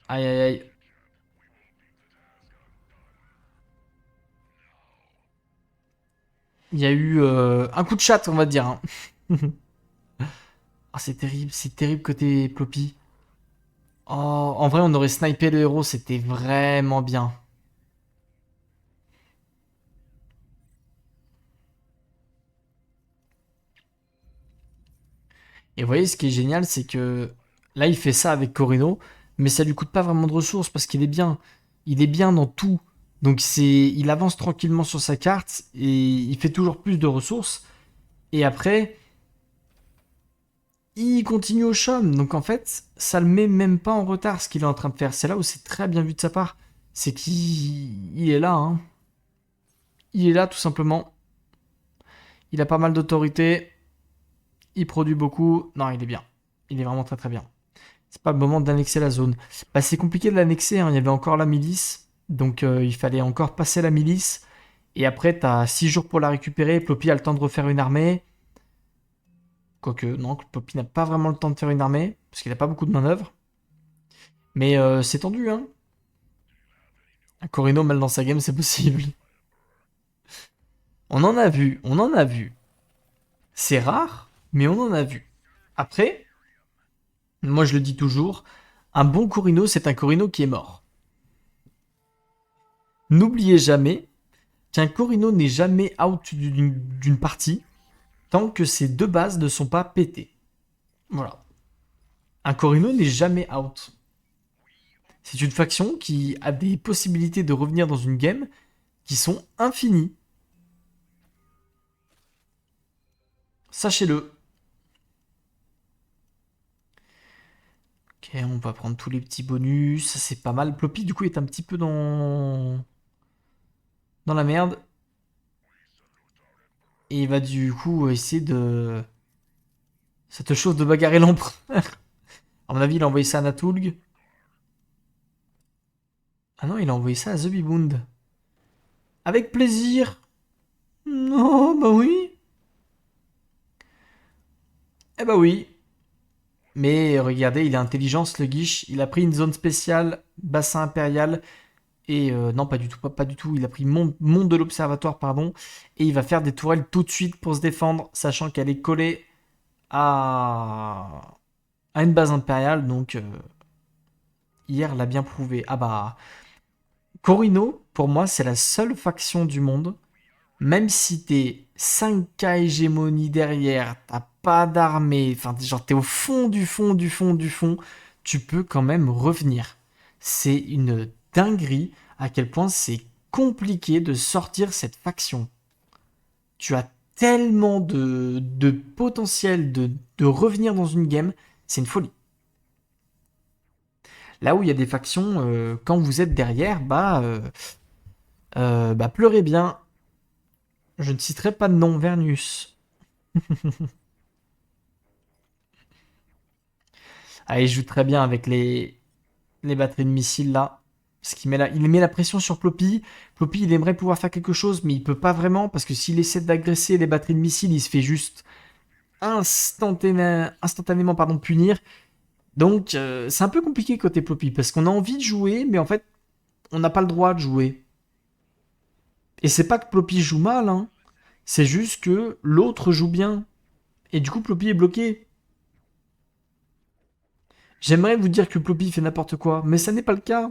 Speaker 1: Aïe, aïe, aïe. Il y a eu un coup de chat, on va dire, hein. Ah, c'est terrible côté Ploppy. Oh, en vrai, on aurait snipé le héros, c'était vraiment bien. Et vous voyez, ce qui est génial, c'est que là, il fait ça avec Corino, mais ça lui coûte pas vraiment de ressources parce qu'il est bien. Il est bien dans tout. Donc il avance tranquillement sur sa carte et il fait toujours plus de ressources. Et après, il continue au chum. Donc en fait, ça le met même pas en retard ce qu'il est en train de faire. C'est là où c'est très bien vu de sa part. C'est qu'il est là, hein. Il est là tout simplement. Il a pas mal d'autorité. Il produit beaucoup. Non, il est bien. Il est vraiment très très bien. C'est pas le moment d'annexer la zone. Bah, c'est compliqué de l'annexer, hein. Il y avait encore la milice. Donc il fallait encore passer la milice. Et après, t'as 6 jours pour la récupérer. Ploppy a le temps de refaire une armée. Quoique, non, Ploppy n'a pas vraiment le temps de faire une armée. Parce qu'il n'a pas beaucoup de manœuvres. Mais c'est tendu, hein. Un Corino mal dans sa game, c'est possible. On en a vu, on en a vu. C'est rare, mais on en a vu. Après, moi je le dis toujours, un bon Corino, c'est un Corino qui est mort. N'oubliez jamais qu'un Corino n'est jamais out d'une partie tant que ses deux bases ne sont pas pétées. Voilà. Un Corino n'est jamais out. C'est une faction qui a des possibilités de revenir dans une game qui sont infinies. Sachez-le. Ok, on va prendre tous les petits bonus. Ça, c'est pas mal. Ploppy, du coup, est un petit peu dans la merde. Et il va du coup essayer de... Cette chose de bagarrer l'empereur. À mon avis, il a envoyé ça à Natulg. Ah non, il a envoyé ça à The Bibund. Avec plaisir. Non, bah oui. Eh bah oui. Mais regardez, il est intelligent, Sluggish. Il a pris une zone spéciale, bassin impérial. Et non, pas du tout, pas du tout. Il a pris monde de l'observatoire, pardon. Et il va faire des tourelles tout de suite pour se défendre, sachant qu'elle est collée à une base impériale. Donc, hier l'a bien prouvé. Ah bah, Corino, pour moi, c'est la seule faction du monde. Même si t'es 5K hégémonie derrière, t'as pas d'armée, enfin, genre t'es au fond du fond du fond du fond, tu peux quand même revenir. C'est une dinguerie à quel point c'est compliqué de sortir cette faction. Tu as tellement de potentiel de revenir dans une game, c'est une folie. Là où il y a des factions, quand vous êtes derrière, bah pleurez bien. Je ne citerai pas de nom, Vernus. Ah, il joue très bien avec les batteries de missiles là. Parce il met la pression sur Ploppy. Ploppy, il aimerait pouvoir faire quelque chose, mais il peut pas vraiment. Parce que s'il essaie d'agresser les batteries de missiles, il se fait juste instantanément pardon, punir. Donc, c'est un peu compliqué côté Ploppy. Parce qu'on a envie de jouer, mais en fait, on n'a pas le droit de jouer. Et c'est pas que Ploppy joue mal, hein. C'est juste que l'autre joue bien. Et du coup, Ploppy est bloqué. J'aimerais vous dire que Ploppy fait n'importe quoi, mais ça n'est pas le cas.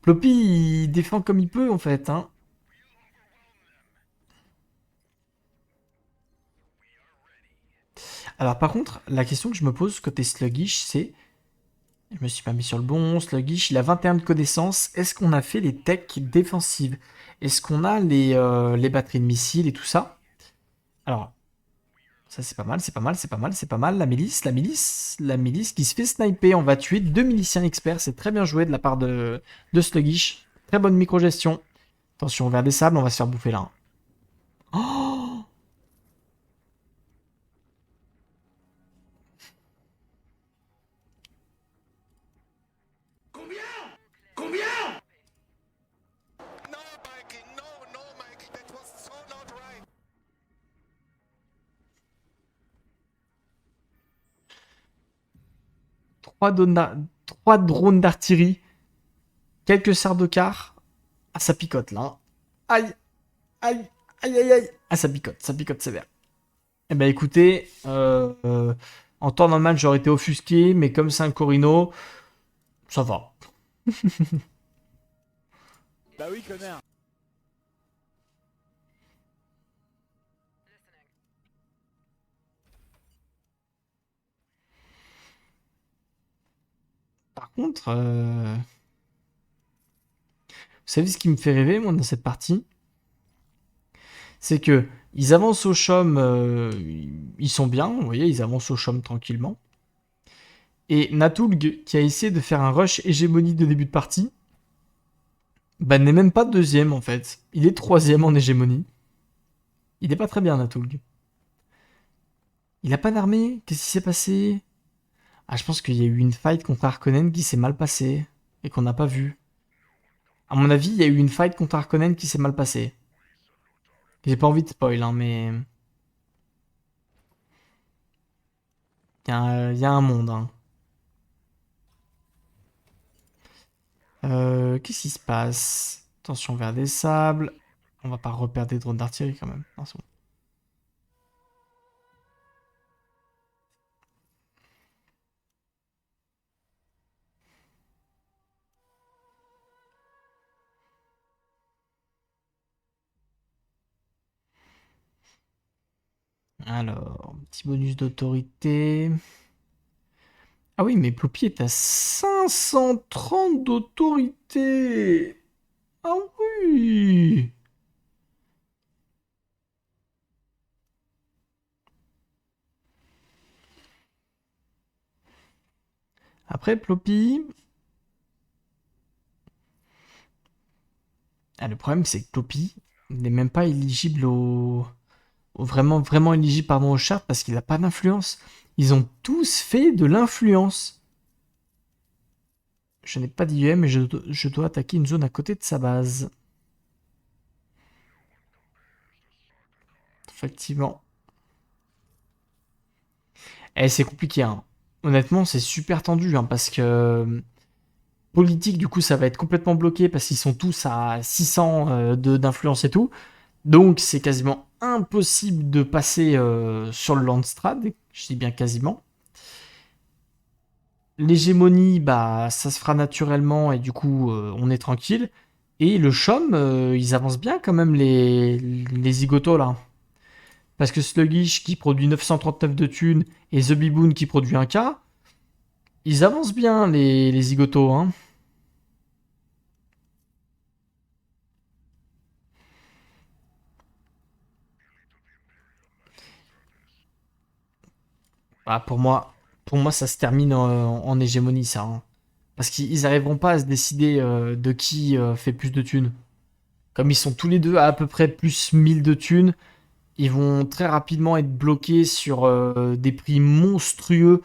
Speaker 1: Ploppy, il défend comme il peut, en fait, hein. Alors, par contre, la question que je me pose côté Sluggish, c'est... Je me suis pas mis sur le bon. Sluggish, il a 21 de connaissances. Est-ce qu'on a fait les techs défensives? Est-ce qu'on a les batteries de missiles et tout ça? Alors, ça c'est pas mal, c'est pas mal, c'est pas mal, c'est pas mal. La milice qui se fait sniper. On va tuer deux miliciens experts. C'est très bien joué de la part de Sluggish. Très bonne micro-gestion. Attention, vers des sables, on va se faire bouffer là, hein. Oh,
Speaker 2: No, Mikey, no, no, Mikey, that was so not right.
Speaker 1: 3 3 drones d'artillerie, quelques sardocars. Ah, ça picote là. Hein. Aïe, aïe, aïe, aïe, aïe. Ah, ça picote sévère. Eh ben écoutez, en temps normal, j'aurais été offusqué, mais comme c'est un Corino, ça va.
Speaker 3: Bah oui, connard.
Speaker 1: Par contre, vous savez ce qui me fait rêver, moi, dans cette partie? C'est que ils avancent au chum, ils sont bien, vous voyez, ils avancent au chum tranquillement. Et Natulg, qui a essayé de faire un rush hégémonie de début de partie, bah, n'est même pas deuxième en fait. Il est troisième en hégémonie. Il est pas très bien, Natulg. Il a pas d'armée? Qu'est-ce qui s'est passé? Ah, je pense qu'il y a eu une fight contre Harkonnen qui s'est mal passée et qu'on n'a pas vu. À mon avis, il y a eu une fight contre Harkonnen qui s'est mal passée. J'ai pas envie de spoil, hein, mais il y a un monde. Hein. Qu'est-ce qui se passe? Attention vers des sables. On va pas reperdre des drones d'artillerie quand même. Non, c'est bon. Alors, petit bonus d'autorité. Ah oui, mais Ploppy est à 530 d'autorité. Ah oui. Après, Ploppy. Ah, le problème, c'est que Ploppy n'est même pas éligible vraiment, vraiment éligible, pardon, aux chartes parce qu'il n'a pas d'influence. Ils ont tous fait de l'influence. Je n'ai pas d'IUM, mais je dois attaquer une zone à côté de sa base. Effectivement. Eh, c'est compliqué, hein. Honnêtement, c'est super tendu, hein, parce que politique, du coup, ça va être complètement bloqué parce qu'ils sont tous à 600 d'influence et tout. Donc, c'est quasiment impossible de passer sur le Landstrad. Je dis bien quasiment. L'hégémonie, bah, ça se fera naturellement et du coup, on est tranquille. Et le Chom, ils avancent bien quand même, les zigotos là. Parce que Sluggish qui produit 939 de thunes et The Biboon qui produit 1K, ils avancent bien les zigotos. Hein. Bah, pour moi, ça se termine en hégémonie, ça. Hein. Parce qu'ils n'arriveront pas à se décider de qui fait plus de thunes. Comme ils sont tous les deux à peu près plus 1000 de thunes, ils vont très rapidement être bloqués sur des prix monstrueux.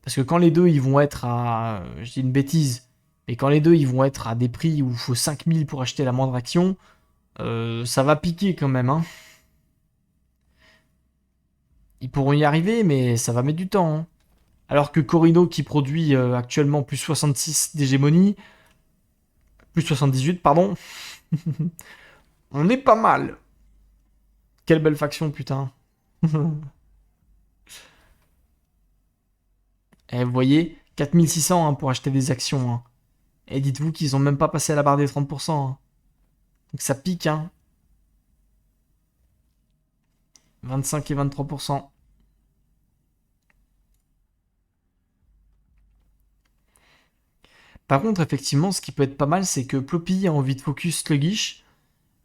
Speaker 1: Parce que quand les deux, ils vont être à... Je dis une bêtise. Mais quand les deux, ils vont être à des prix où il faut 5000 pour acheter la moindre action, ça va piquer quand même. Hein. Ils pourront y arriver, mais ça va mettre du temps. Hein. Alors que Corino, qui produit actuellement plus 66 d'hégémonie, plus 78, pardon, on est pas mal. Quelle belle faction, putain. Et vous voyez, 4600 hein, pour acheter des actions. Hein. Et dites-vous qu'ils ont même pas passé à la barre des 30%. Hein. Donc ça pique, hein. 25 et 23%. Par contre, effectivement, ce qui peut être pas mal, c'est que Ploppy a envie de focus sluggish.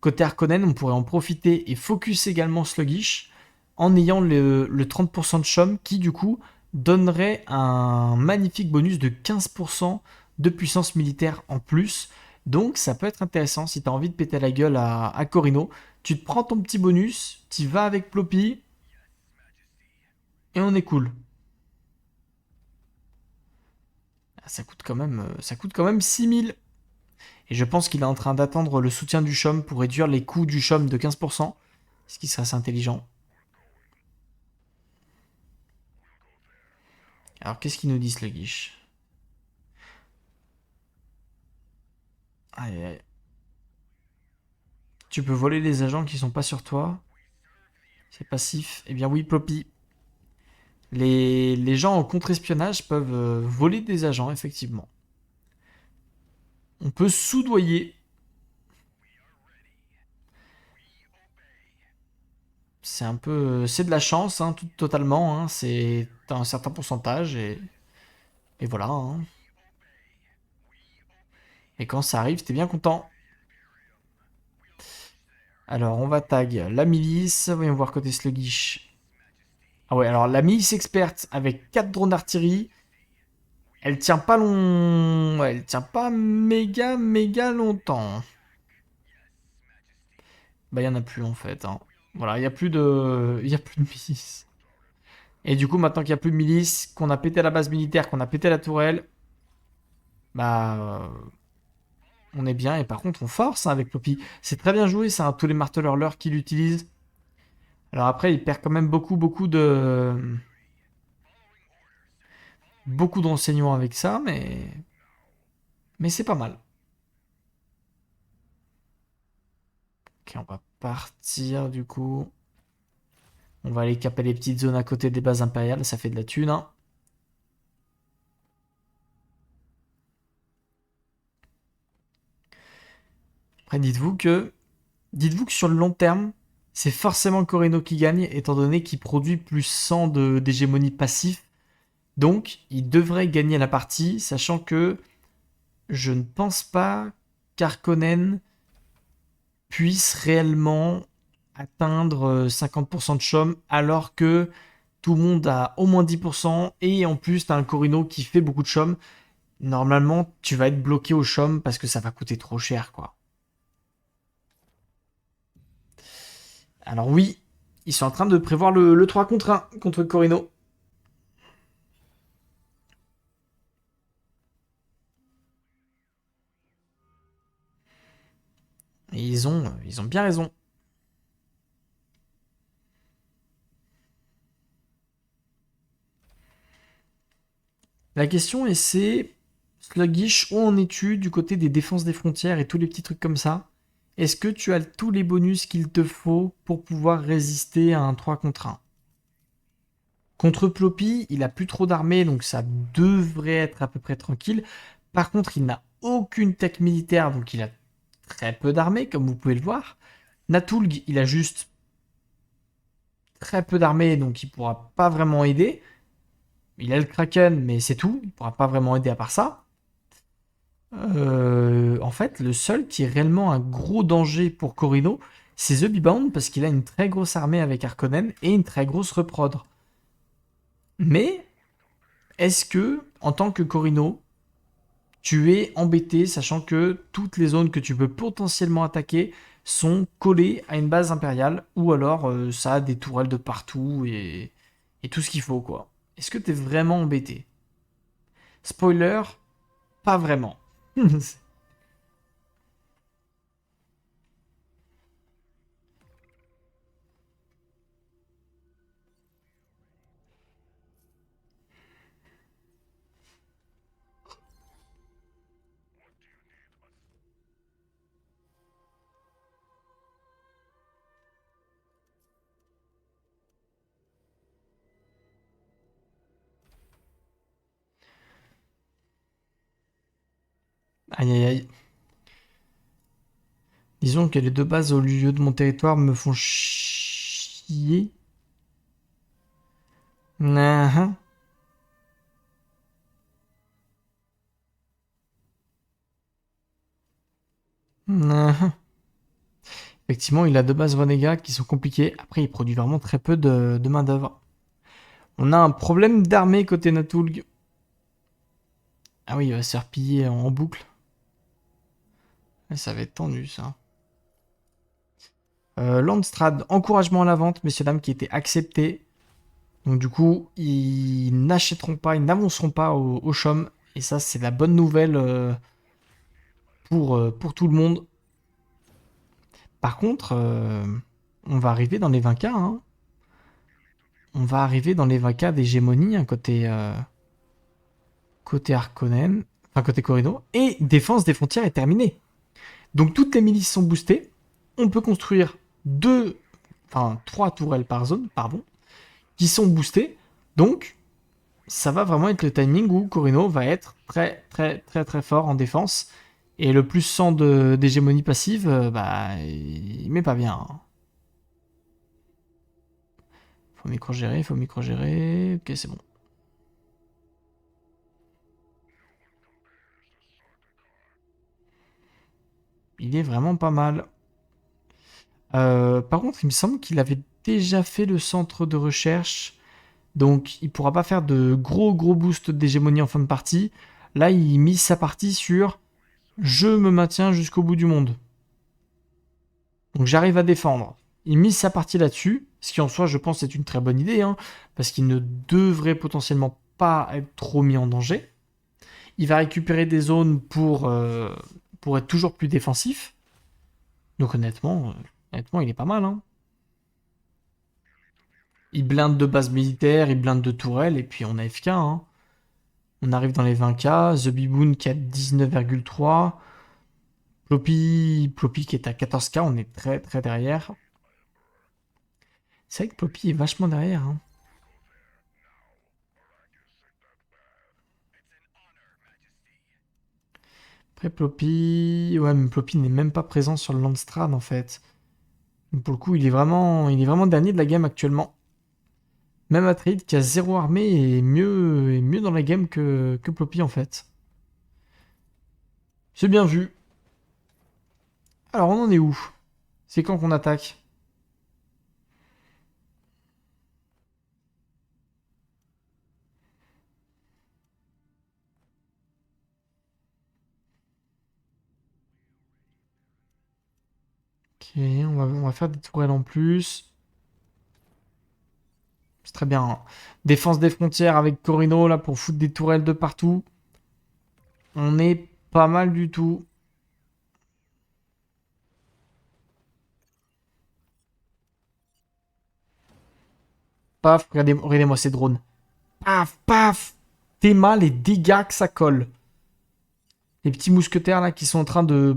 Speaker 1: Côté Harkonnen, on pourrait en profiter et focus également sluggish en ayant le 30% de chum qui, du coup, donnerait un magnifique bonus de 15% de puissance militaire en plus. Donc, ça peut être intéressant si tu as envie de péter la gueule à Corino. Tu te prends ton petit bonus, tu vas avec Ploppy et on est cool. Ah, ça coûte quand même 6000. Et je pense qu'il est en train d'attendre le soutien du CHOM pour réduire les coûts du CHOM de 15%, ce qui serait assez intelligent. Alors qu'est-ce qu'il nous dit Sluggish? Aïe, aïe. Tu peux voler les agents qui sont pas sur toi. C'est passif. Eh bien oui, Poppy. Les gens en contre-espionnage peuvent voler des agents, effectivement. On peut soudoyer. C'est un peu... C'est de la chance, hein, totalement. Hein. C'est un certain pourcentage et voilà. Hein. Et quand ça arrive, t'es bien content. Alors, on va tag la milice. Voyons voir côté sluggish. Ah ouais, alors la milice experte avec 4 drones d'artillerie. Elle tient pas long... Ouais, elle tient pas méga longtemps. Bah, il y en a plus en fait. Hein. Voilà, il y a plus de... Il y a plus de milice. Et du coup, maintenant qu'il y a plus de milice, qu'on a pété la base militaire, qu'on a pété la tourelle, bah... on est bien. Et par contre, on force hein, avec Poppy. C'est très bien joué, ça. Hein, tous les marteleurs qui l'utilisent. Alors après, il perd quand même beaucoup de... Beaucoup de renseignements avec ça, mais c'est pas mal. Ok, on va partir du coup. On va aller caper les petites zones à côté des bases impériales, ça fait de la thune. Hein. Après, dites-vous que sur le long terme, c'est forcément Corino qui gagne, étant donné qu'il produit plus 100 d'hégémonie passif. Donc, il devrait gagner la partie, sachant que je ne pense pas qu'Harkonnen puisse réellement atteindre 50% de chôme, alors que tout le monde a au moins 10%, et en plus, tu as un Corino qui fait beaucoup de chôme. Normalement, tu vas être bloqué au chôme parce que ça va coûter trop cher, quoi. Alors oui, ils sont en train de prévoir le 3 contre 1 contre Corino. Et ils ont bien raison. La question est c'est Sluggish, où en es-tu du côté des défenses des frontières et tous les petits trucs comme ça? Est-ce que tu as tous les bonus qu'il te faut pour pouvoir résister à un 3 contre 1? Contre Ploppy, il a plus trop d'armée, donc ça devrait être à peu près tranquille. Par contre, il n'a aucune tech militaire, donc il a très peu d'armée, comme vous pouvez le voir. Natulg, il a juste très peu d'armée, donc il pourra pas vraiment aider. Il a le Kraken, mais c'est tout. Il pourra pas vraiment aider à part ça. En fait, le seul qui est réellement un gros danger pour Corino, c'est The Bound, parce qu'il a une très grosse armée avec Harkonnen et une très grosse reprod. Mais, est-ce que, en tant que Corino, tu es embêté, sachant que toutes les zones que tu peux potentiellement attaquer sont collées à une base impériale, ou alors ça a des tourelles de partout et tout ce qu'il faut, quoi. Est-ce que t'es vraiment embêté? Spoiler, pas vraiment. Aïe aïe aïe. Disons que les deux bases au lieu de mon territoire me font chier. Nah. Nah. Effectivement, il a deux bases Vonega qui sont compliquées. Après, il produit vraiment très peu de main-d'œuvre. On a un problème d'armée côté Natulg. Ah oui, il va se faire piller en boucle. Et ça va être tendu, ça. Landstrad, encouragement à la vente, messieurs, dames, qui était accepté. Donc, du coup, ils n'achèteront pas, ils n'avanceront pas au chôme. Et ça, c'est la bonne nouvelle pour tout le monde. Par contre, on va arriver dans les 20K. Hein. On va arriver dans les 20K d'hégémonie, hein, côté Harkonnen, enfin côté Corino. Et défense des frontières est terminée. Donc toutes les milices sont boostées. On peut construire 3 tourelles par zone, pardon, qui sont boostées. Donc ça va vraiment être le timing où Corino va être très très très très fort en défense. Et le plus 100 d'hégémonie passive, il met pas bien. Hein. Faut micro-gérer, faut micro-gérer. Ok, c'est bon. Il est vraiment pas mal. Par contre, il me semble qu'il avait déjà fait le centre de recherche. Donc, il pourra pas faire de gros boosts d'hégémonie en fin de partie. Là, il mise sa partie sur je me maintiens jusqu'au bout du monde. Donc, j'arrive à défendre. Il mise sa partie là-dessus. Ce qui, en soi, je pense, est une très bonne idée. Hein, parce qu'il ne devrait potentiellement pas être trop mis en danger. Il va récupérer des zones pour être toujours plus défensif. Donc, honnêtement, il est pas mal. Hein. Il blinde de bases militaires, il blinde de tourelles, et puis on a FK. Hein. On arrive dans les 20k. The Biboon qui a 19,3. Ploppy qui est à 14k. On est très très derrière. C'est vrai que Ploppy est vachement derrière. Hein. Après Ploppy... Ouais, mais Ploppy n'est même pas présent sur le Landstrad en fait. Donc, pour le coup, il est vraiment dernier de la game actuellement. Même Atreide qui a 0 armée est mieux dans la game que Ploppy en fait. C'est bien vu. Alors on en est où? C'est quand qu'on attaque? Ok, on va faire des tourelles en plus. C'est très bien. Hein. Défense des frontières avec Corino là pour foutre des tourelles de partout. On est pas mal du tout. Paf, regardez-moi ces drones. Paf, paf. Théma, les dégâts que ça colle. Les petits mousquetaires là qui sont en train de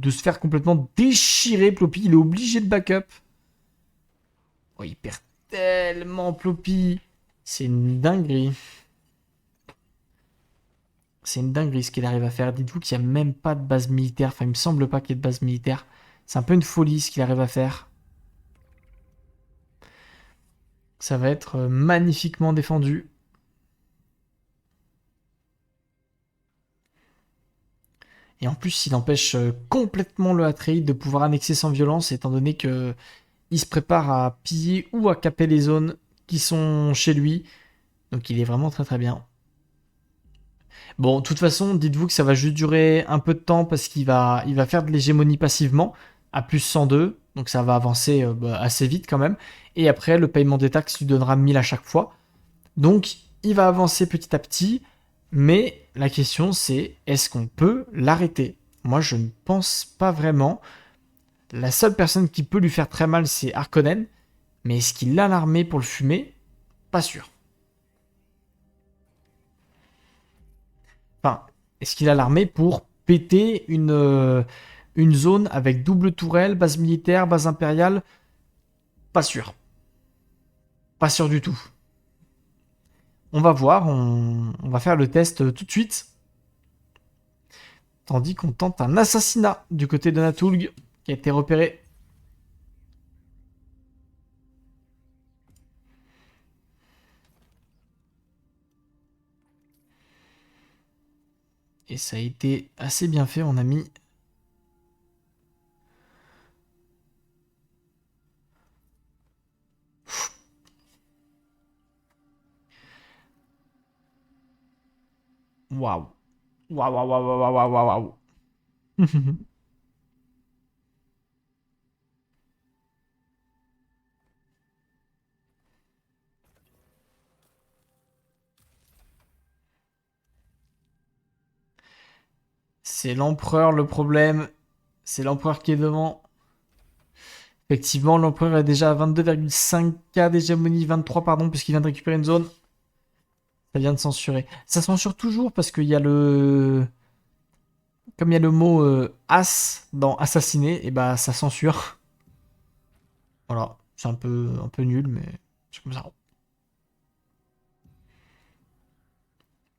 Speaker 1: se faire complètement déchirer. Ploppy, il est obligé de backup. Oh, il perd tellement Ploppy. C'est une dinguerie. C'est une dinguerie ce qu'il arrive à faire. Dites-vous qu'il n'y a même pas de base militaire. Enfin, il me semble pas qu'il y ait de base militaire. C'est un peu une folie ce qu'il arrive à faire. Ça va être magnifiquement défendu. Et en plus, il empêche complètement le Atreide de pouvoir annexer sans violence, étant donné que il se prépare à piller ou à caper les zones qui sont chez lui. Donc il est vraiment très très bien. Bon, de toute façon, dites-vous que ça va juste durer un peu de temps parce qu'il va faire de l'hégémonie passivement à plus 102. Donc ça va avancer assez vite quand même. Et après, le paiement des taxes lui donnera 1000 à chaque fois. Donc il va avancer petit à petit. Mais la question c'est, est-ce qu'on peut l'arrêter? Moi, je ne pense pas vraiment. La seule personne qui peut lui faire très mal, c'est Harkonnen. Mais est-ce qu'il a l'armée pour le fumer? Pas sûr. Enfin, est-ce qu'il a l'armée pour péter une zone avec double tourelle, base militaire, base impériale? Pas sûr. Pas sûr du tout. On va voir, on va faire le test tout de suite. Tandis qu'on tente un assassinat du côté de Natulg qui a été repéré. Et ça a été assez bien fait, on a mis... Waouh. Waouh, waouh, waouh, waouh, waouh, waouh, waouh. C'est l'empereur le problème. C'est l'empereur qui est devant. Effectivement, l'empereur est déjà à 22,5k d'hégémonie, 23 pardon, puisqu'il vient de récupérer une zone. Ça vient de censurer. Ça censure toujours parce qu'il y a le... Comme il y a le mot as dans assassiner, et bah ça censure. Voilà, c'est un peu nul, mais c'est comme ça.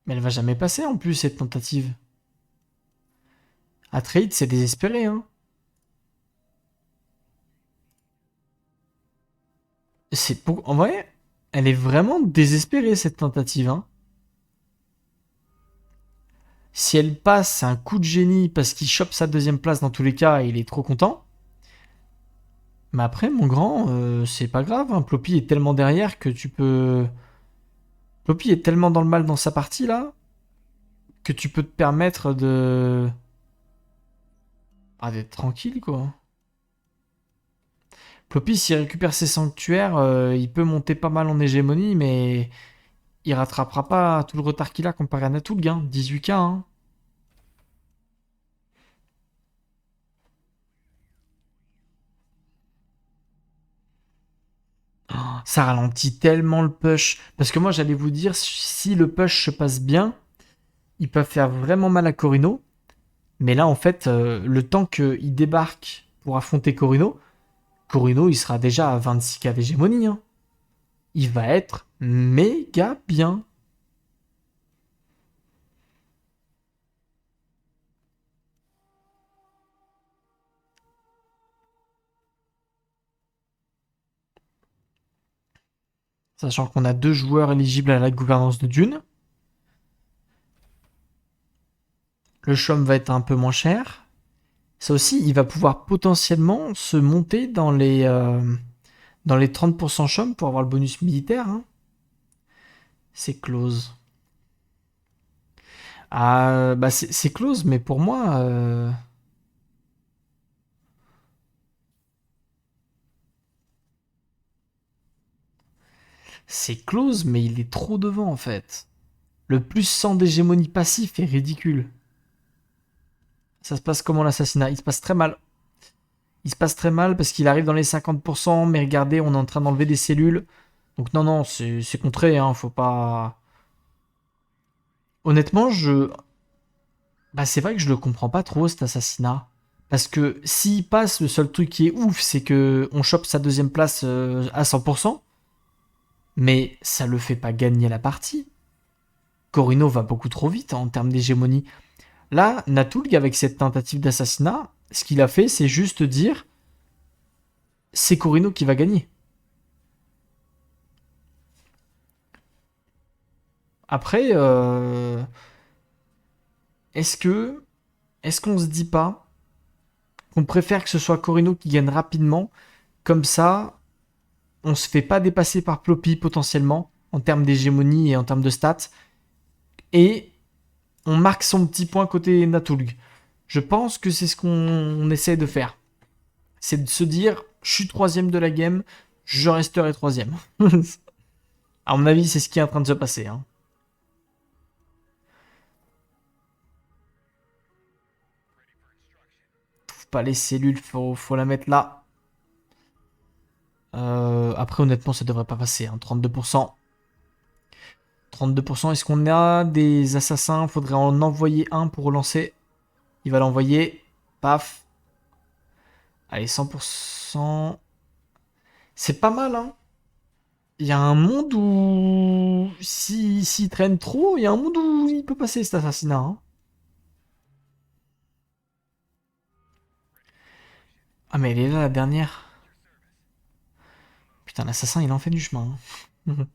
Speaker 1: Mais elle va jamais passer en plus, cette tentative. À trade, c'est désespéré, hein. En vrai, elle est vraiment désespérée, cette tentative, hein. Si elle passe, c'est un coup de génie parce qu'il chope sa deuxième place dans tous les cas et il est trop content. Mais après, mon grand, c'est pas grave, hein. Ploppy est tellement derrière que tu peux. Ploppy est tellement dans le mal dans sa partie là que tu peux te permettre de. Ah, d'être tranquille quoi. Ploppy, s'il récupère ses sanctuaires, il peut monter pas mal en hégémonie, mais il rattrapera pas tout le retard qu'il a comparé à Natulg, hein. 18K, hein. Ça ralentit tellement le push. Parce que moi, j'allais vous dire, si le push se passe bien, ils peuvent faire vraiment mal à Corino. Mais là, en fait, le temps qu'il débarque pour affronter Corino, Corino, il sera déjà à 26K d'hégémonie, hein. Il va être méga bien. Sachant qu'on a 2 joueurs éligibles à la gouvernance de Dune. Le chaume va être un peu moins cher. Ça aussi, il va pouvoir potentiellement se monter dans les 30% chaume pour avoir le bonus militaire, hein. C'est close. Ah, bah c'est close, mais pour moi, c'est close, mais il est trop devant en fait. Le plus 100 d'hégémonie passif est ridicule. Ça se passe comment l'assassinat? Il se passe très mal. Il se passe très mal parce qu'il arrive dans les 50%, mais regardez, on est en train d'enlever des cellules. Donc non, non, c'est contré, hein, faut pas... Honnêtement, bah, c'est vrai que je le comprends pas trop cet assassinat. Parce que s'il passe, le seul truc qui est ouf, c'est que on chope sa deuxième place à 100%, mais ça le fait pas gagner la partie. Corino va beaucoup trop vite, hein, en termes d'hégémonie. Là, Natulg, avec cette tentative d'assassinat, ce qu'il a fait, c'est juste dire c'est Corino qui va gagner. Après, est-ce que est-ce qu'on se dit pas qu'on préfère que ce soit Corino qui gagne rapidement, comme ça, on se fait pas dépasser par Ploppy potentiellement en termes d'hégémonie et en termes de stats, et on marque son petit point côté Natulg. Je pense que c'est ce qu'on essaie de faire. C'est de se dire, je suis troisième de la game, je resterai troisième. À mon avis, c'est ce qui est en train de se passer, hein. Faut pas les cellules, faut la mettre là. Après, honnêtement, ça devrait pas passer, hein. 32%. 32%, est-ce qu'on a des assassins? Faudrait en envoyer un pour relancer. Il va l'envoyer. Paf. Allez, 100%. C'est pas mal, hein. Il y a un monde où... S'il traîne trop, il y a un monde où il peut passer cet assassinat, hein. Ah, mais elle est là, la dernière. Putain, l'assassin, il en fait du chemin, hein.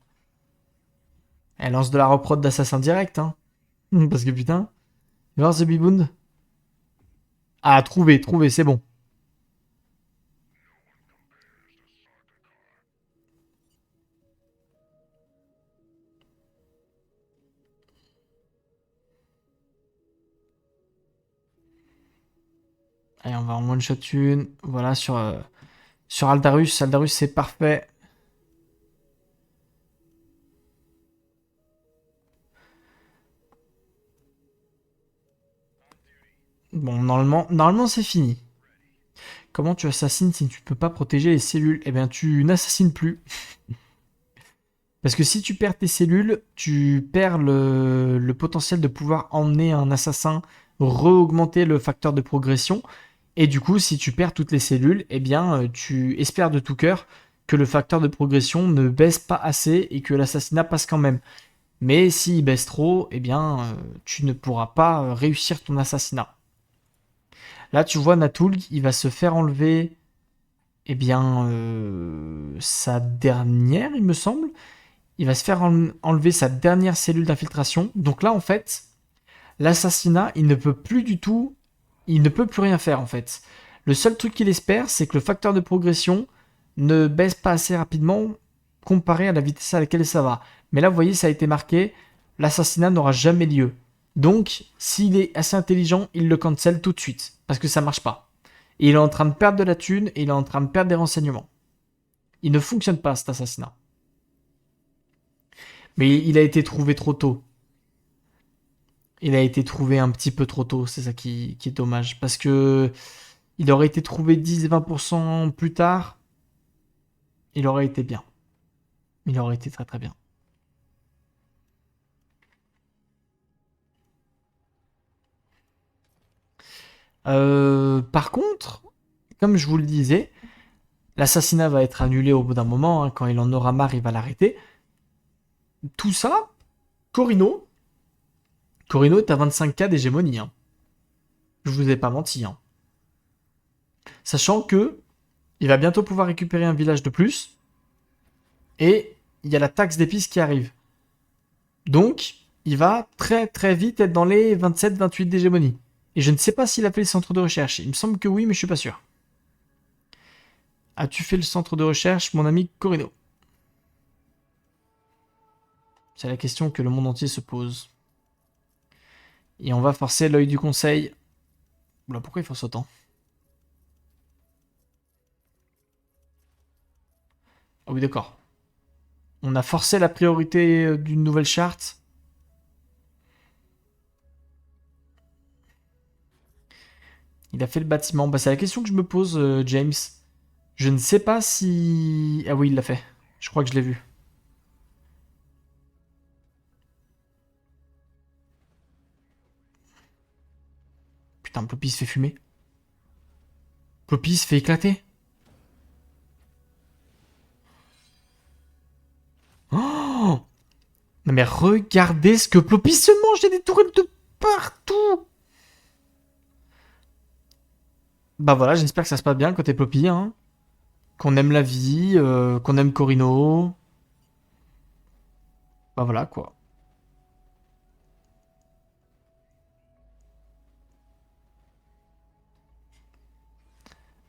Speaker 1: Elle lance de la reprod d'assassin direct, hein. Parce que putain... Voir The Bibound. Ah, trouvé, trouvé, c'est bon. Allez, on va en one shot une. Voilà, sur Aldarus. Aldarus, c'est parfait. Bon, normalement c'est fini. Comment tu assassines si tu peux pas protéger les cellules? Eh bien, tu n'assassines plus. Parce que si tu perds tes cellules, tu perds le potentiel de pouvoir emmener un assassin re-augmenter le facteur de progression. Et du coup, si tu perds toutes les cellules, eh bien, tu espères de tout cœur que le facteur de progression ne baisse pas assez et que l'assassinat passe quand même. Mais s'il baisse trop, eh bien, tu ne pourras pas réussir ton assassinat. Là, tu vois, Natulg, il va se faire enlever, eh bien, sa dernière, il me semble. Il va se faire enlever sa dernière cellule d'infiltration. Donc là, en fait, l'assassinat, il ne peut plus du tout, il ne peut plus rien faire, en fait. Le seul truc qu'il espère, c'est que le facteur de progression ne baisse pas assez rapidement comparé à la vitesse à laquelle ça va. Mais là, vous voyez, ça a été marqué, l'assassinat n'aura jamais lieu. Donc, s'il est assez intelligent, il le cancel tout de suite, parce que ça marche pas. Et il est en train de perdre de la thune, et il est en train de perdre des renseignements. Il ne fonctionne pas, cet assassinat. Mais il a été trouvé trop tôt. Il a été trouvé un petit peu trop tôt, c'est ça qui est dommage. Parce que il aurait été trouvé 10-20% plus tard, il aurait été bien. Il aurait été très très bien. Par contre, comme je vous le disais, l'assassinat va être annulé au bout d'un moment. Hein, quand il en aura marre, il va l'arrêter. Tout ça, Corino. Corino est à 25K d'hégémonie. Hein. Je vous ai pas menti. Hein. Sachant que il va bientôt pouvoir récupérer un village de plus. Et il y a la taxe d'épices qui arrive. Donc, il va très très vite être dans les 27-28 d'hégémonie. Et je ne sais pas s'il a fait le centre de recherche. Il me semble que oui, mais je suis pas sûr. As-tu fait le centre de recherche, mon ami Corino? C'est la question que le monde entier se pose. Et on va forcer l'œil du conseil. Oula, pourquoi il force autant? Ah oui, d'accord. On a forcé la priorité d'une nouvelle charte. Il a fait le bâtiment. Bah, c'est la question que je me pose, James. Je ne sais pas si... Ah oui, il l'a fait. Je crois que je l'ai vu. Putain, Ploppy se fait fumer. Ploppy se fait éclater. Oh! Non mais regardez ce que Ploppy se mange. Il y a des tourelles de partout. Bah voilà, j'espère que ça se passe bien côté Ploppy. Hein. Qu'on aime la vie, qu'on aime Corino. Bah voilà quoi.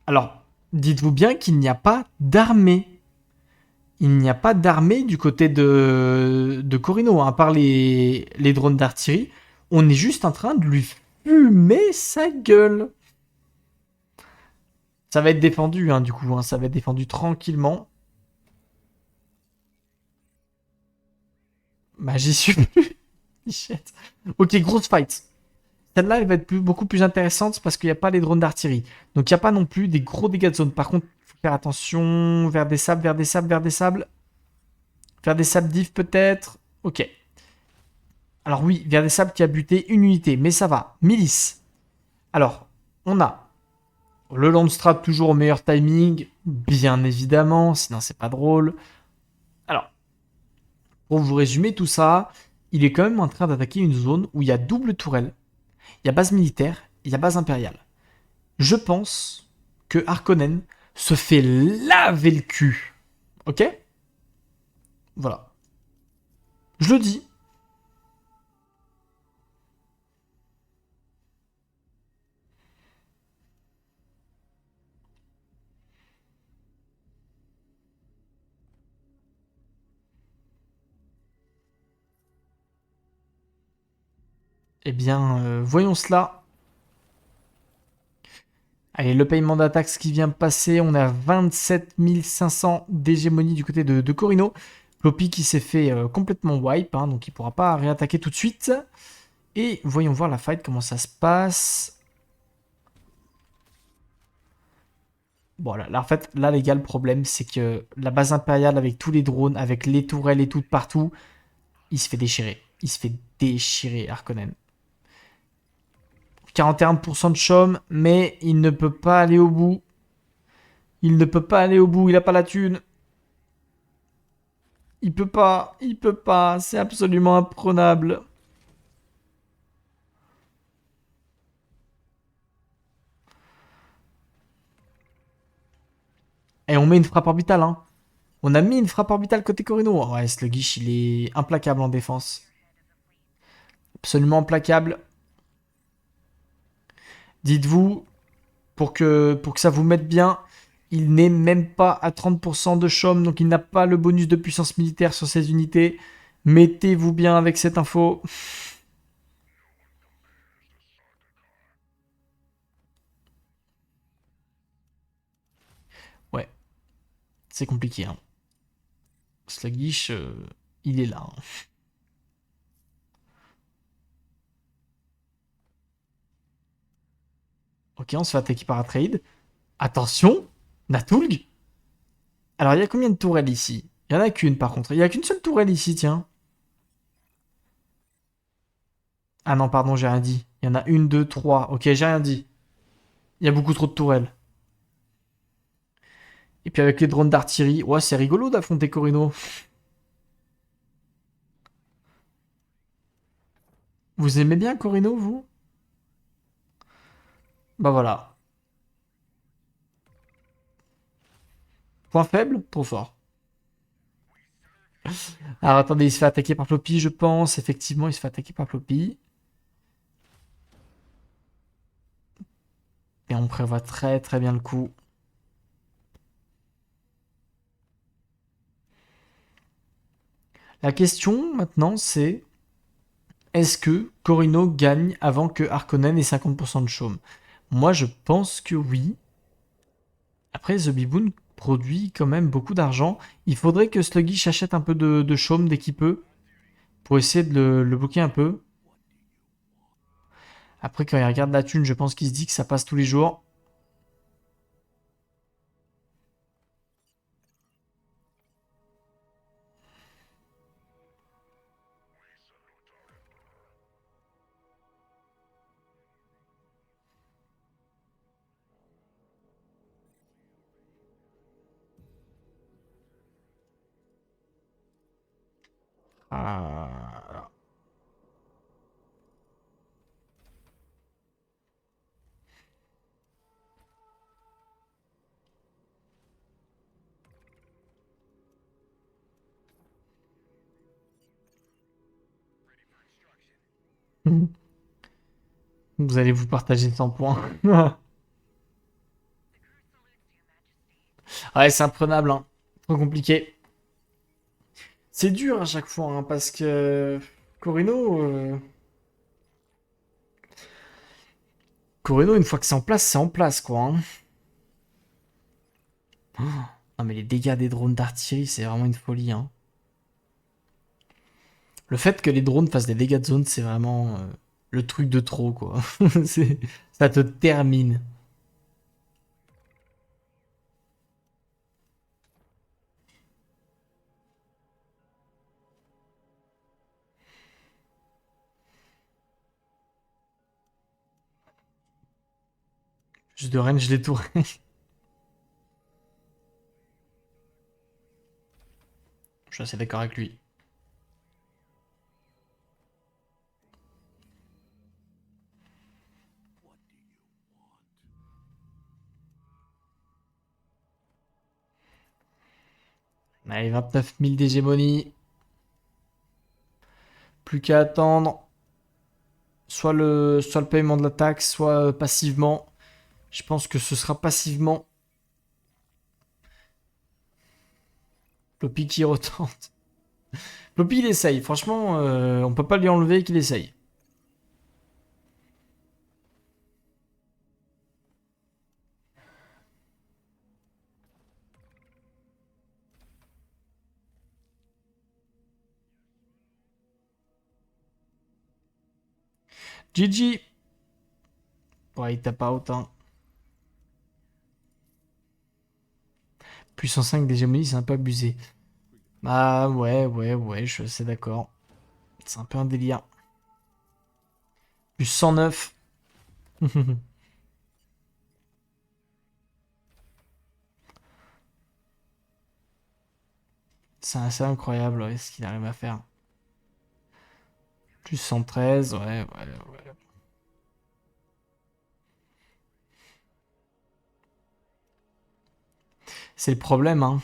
Speaker 1: Alors, dites-vous bien qu'il n'y a pas d'armée. Il n'y a pas d'armée du côté de Corino, hein, à part les drones d'artillerie. On est juste en train de lui fumer sa gueule. Ça va être défendu, hein, du coup. Hein, ça va être défendu tranquillement. Bah, j'y suis plus. Shit. Ok, grosse fight. Celle-là, elle va être beaucoup plus intéressante parce qu'il n'y a pas les drones d'artillerie. Donc, il n'y a pas non plus des gros dégâts de zone. Par contre, il faut faire attention. Vers des sables, vers des sables, vers des sables. Vers des sables div peut-être. Ok. Alors oui, vers des sables qui a buté une unité. Mais ça va. Milice. Alors, on a le Landstrap toujours au meilleur timing. Bien évidemment. Sinon, c'est pas drôle. Alors, pour vous résumer tout ça, il est quand même en train d'attaquer une zone où il y a double tourelle. Il y a base militaire, il y a base impériale. Je pense que Harkonnen se fait laver le cul. Ok? Voilà. Je le dis. Eh bien, voyons cela. Allez, le paiement d'attaque qui vient de passer. On est à 27 500 d'hégémonie du côté de Corino. Ploppy qui s'est fait complètement wipe, hein, donc il ne pourra pas réattaquer tout de suite. Et voyons voir la fight, comment ça se passe. Bon, là, en fait, là, les gars, le problème, c'est que la base impériale, avec tous les drones, avec les tourelles et tout de partout, il se fait déchirer. Il se fait déchirer, Harkonnen. 41% de chaume, mais il ne peut pas aller au bout. Il ne peut pas aller au bout, il a pas la thune. Il peut pas, c'est absolument imprenable. Et on met une frappe orbitale, hein. On a mis une frappe orbitale côté Corino. Ouais, Sluggish, il est implacable en défense. Absolument implacable. Dites-vous, pour que ça vous mette bien, il n'est même pas à 30% de chaume, donc il n'a pas le bonus de puissance militaire sur ses unités. Mettez-vous bien avec cette info. Ouais, c'est compliqué, hein. Sluggish, il est là, hein. Ok, on se fait attaquer par un trade. Attention, Natulg. Alors, il y a combien de tourelles ici? Il y en a qu'une, par contre. Il y a qu'une seule tourelle ici, tiens. Ah non, pardon, j'ai rien dit. Il y en a une, deux, trois. Ok, j'ai rien dit. Il y a beaucoup trop de tourelles. Et puis avec les drones d'artillerie, ouais, c'est rigolo d'affronter Corino. Vous aimez bien Corino, vous? Bah voilà. Point faible, trop fort. Alors attendez, il se fait attaquer par Floppy, je pense. Effectivement, il se fait attaquer par Floppy. Et on prévoit très très bien le coup. La question maintenant, c'est est-ce que Corino gagne avant que Harkonnen ait 50% de chaume? Moi, je pense que oui. Après, The Biboon produit quand même beaucoup d'argent. Il faudrait que Sluggish achète un peu de chaume dès qu'il peut pour essayer de le bloquer un peu. Après, quand il regarde la thune, je pense qu'il se dit que ça passe tous les jours. Ah. Vous allez vous partager 100 points. Ouais, c'est imprenable, hein. Trop compliqué. C'est dur à chaque fois, hein, parce que Corino, Corino, une fois que c'est en place, quoi, hein. Oh. Non, mais les dégâts des drones d'artillerie, c'est vraiment une folie, hein. Le fait que les drones fassent des dégâts de zone, c'est vraiment le truc de trop, quoi. Ça te termine. Juste de range les tours. Je suis assez d'accord avec lui. Allez, 29 000 d'hégémonie. Plus qu'à attendre. Soit le paiement de la taxe, soit passivement. Je pense que ce sera passivement. Ploppy qui retente. Ploppy, il essaye. Franchement, on peut pas lui enlever qu'il essaye. GG. Ouais, il tape out, hein. Puissance 5 d'hégémonie, c'est un peu abusé. Ah ouais, je suis assez d'accord. C'est un peu un délire. Plus 109. C'est assez incroyable ouais, ce qu'il arrive à faire. Plus 113, ouais. C'est le problème, hein.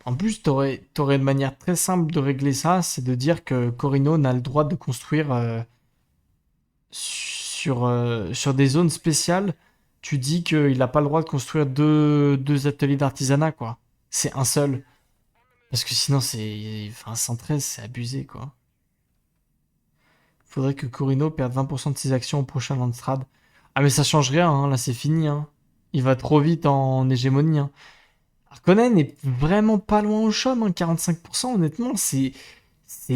Speaker 1: En plus, t'aurais une manière très simple de régler ça, c'est de dire que Corino n'a le droit de construire sur des zones spéciales. Tu dis qu'il n'a pas le droit de construire deux ateliers d'artisanat, quoi. C'est un seul. Parce que sinon, c'est. Enfin, 113, c'est abusé, quoi. Faudrait que Corino perde 20% de ses actions au prochain Landstrad. Ah, mais ça change rien, hein. Là, c'est fini, hein. Il va trop vite en hégémonie, hein. Harkonnen est vraiment pas loin au chaume, hein. 45%, honnêtement, c'est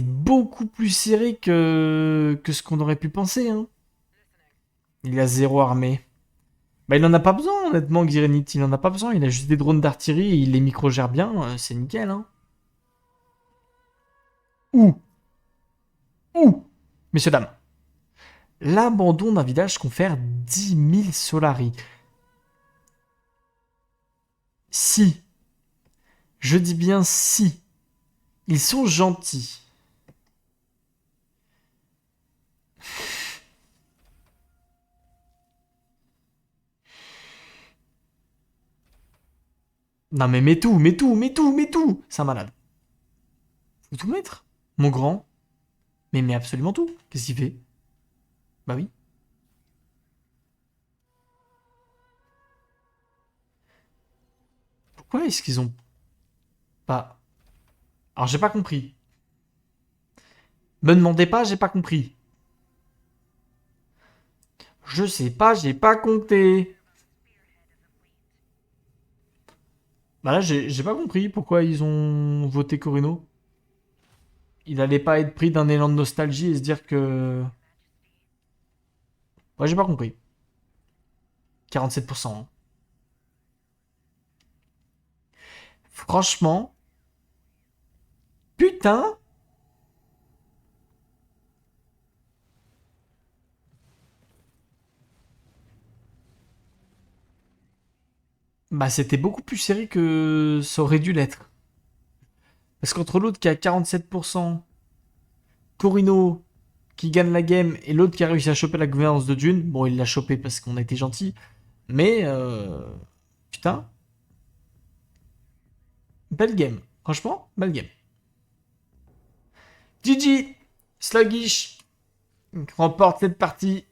Speaker 1: beaucoup plus serré que ce qu'on aurait pu penser, hein. Il a zéro armée. Bah, il en a pas besoin, honnêtement, Xirinit. Il en a pas besoin. Il a juste des drones d'artillerie et il les micro-gère bien. C'est nickel, hein. Où? Où? Messieurs, dames. L'abandon d'un village confère 10 000 Solari. Si, je dis bien si, ils sont gentils. Non mais mets tout, mets tout, mets tout, mets tout. C'est un malade. Faut tout mettre. Mon grand. Mais mets absolument tout. Qu'est-ce qu'il fait? Bah oui. Pourquoi est-ce qu'ils ont pas... Alors j'ai pas compris. Me demandez pas, j'ai pas compris. Je sais pas, j'ai pas compté. Bah là, j'ai pas compris pourquoi ils ont voté Corino. Il allait pas être pris d'un élan de nostalgie et se dire que... Ouais, j'ai pas compris. 47%, hein. Franchement, putain. Bah c'était beaucoup plus serré que ça aurait dû l'être. Parce qu'entre l'autre qui a 47%, Corino qui gagne la game et l'autre qui a réussi à choper la gouvernance de Dune, bon il l'a chopé parce qu'on a été gentil, mais putain, belle game. Franchement, belle game. GG, Sluggish remporte cette partie.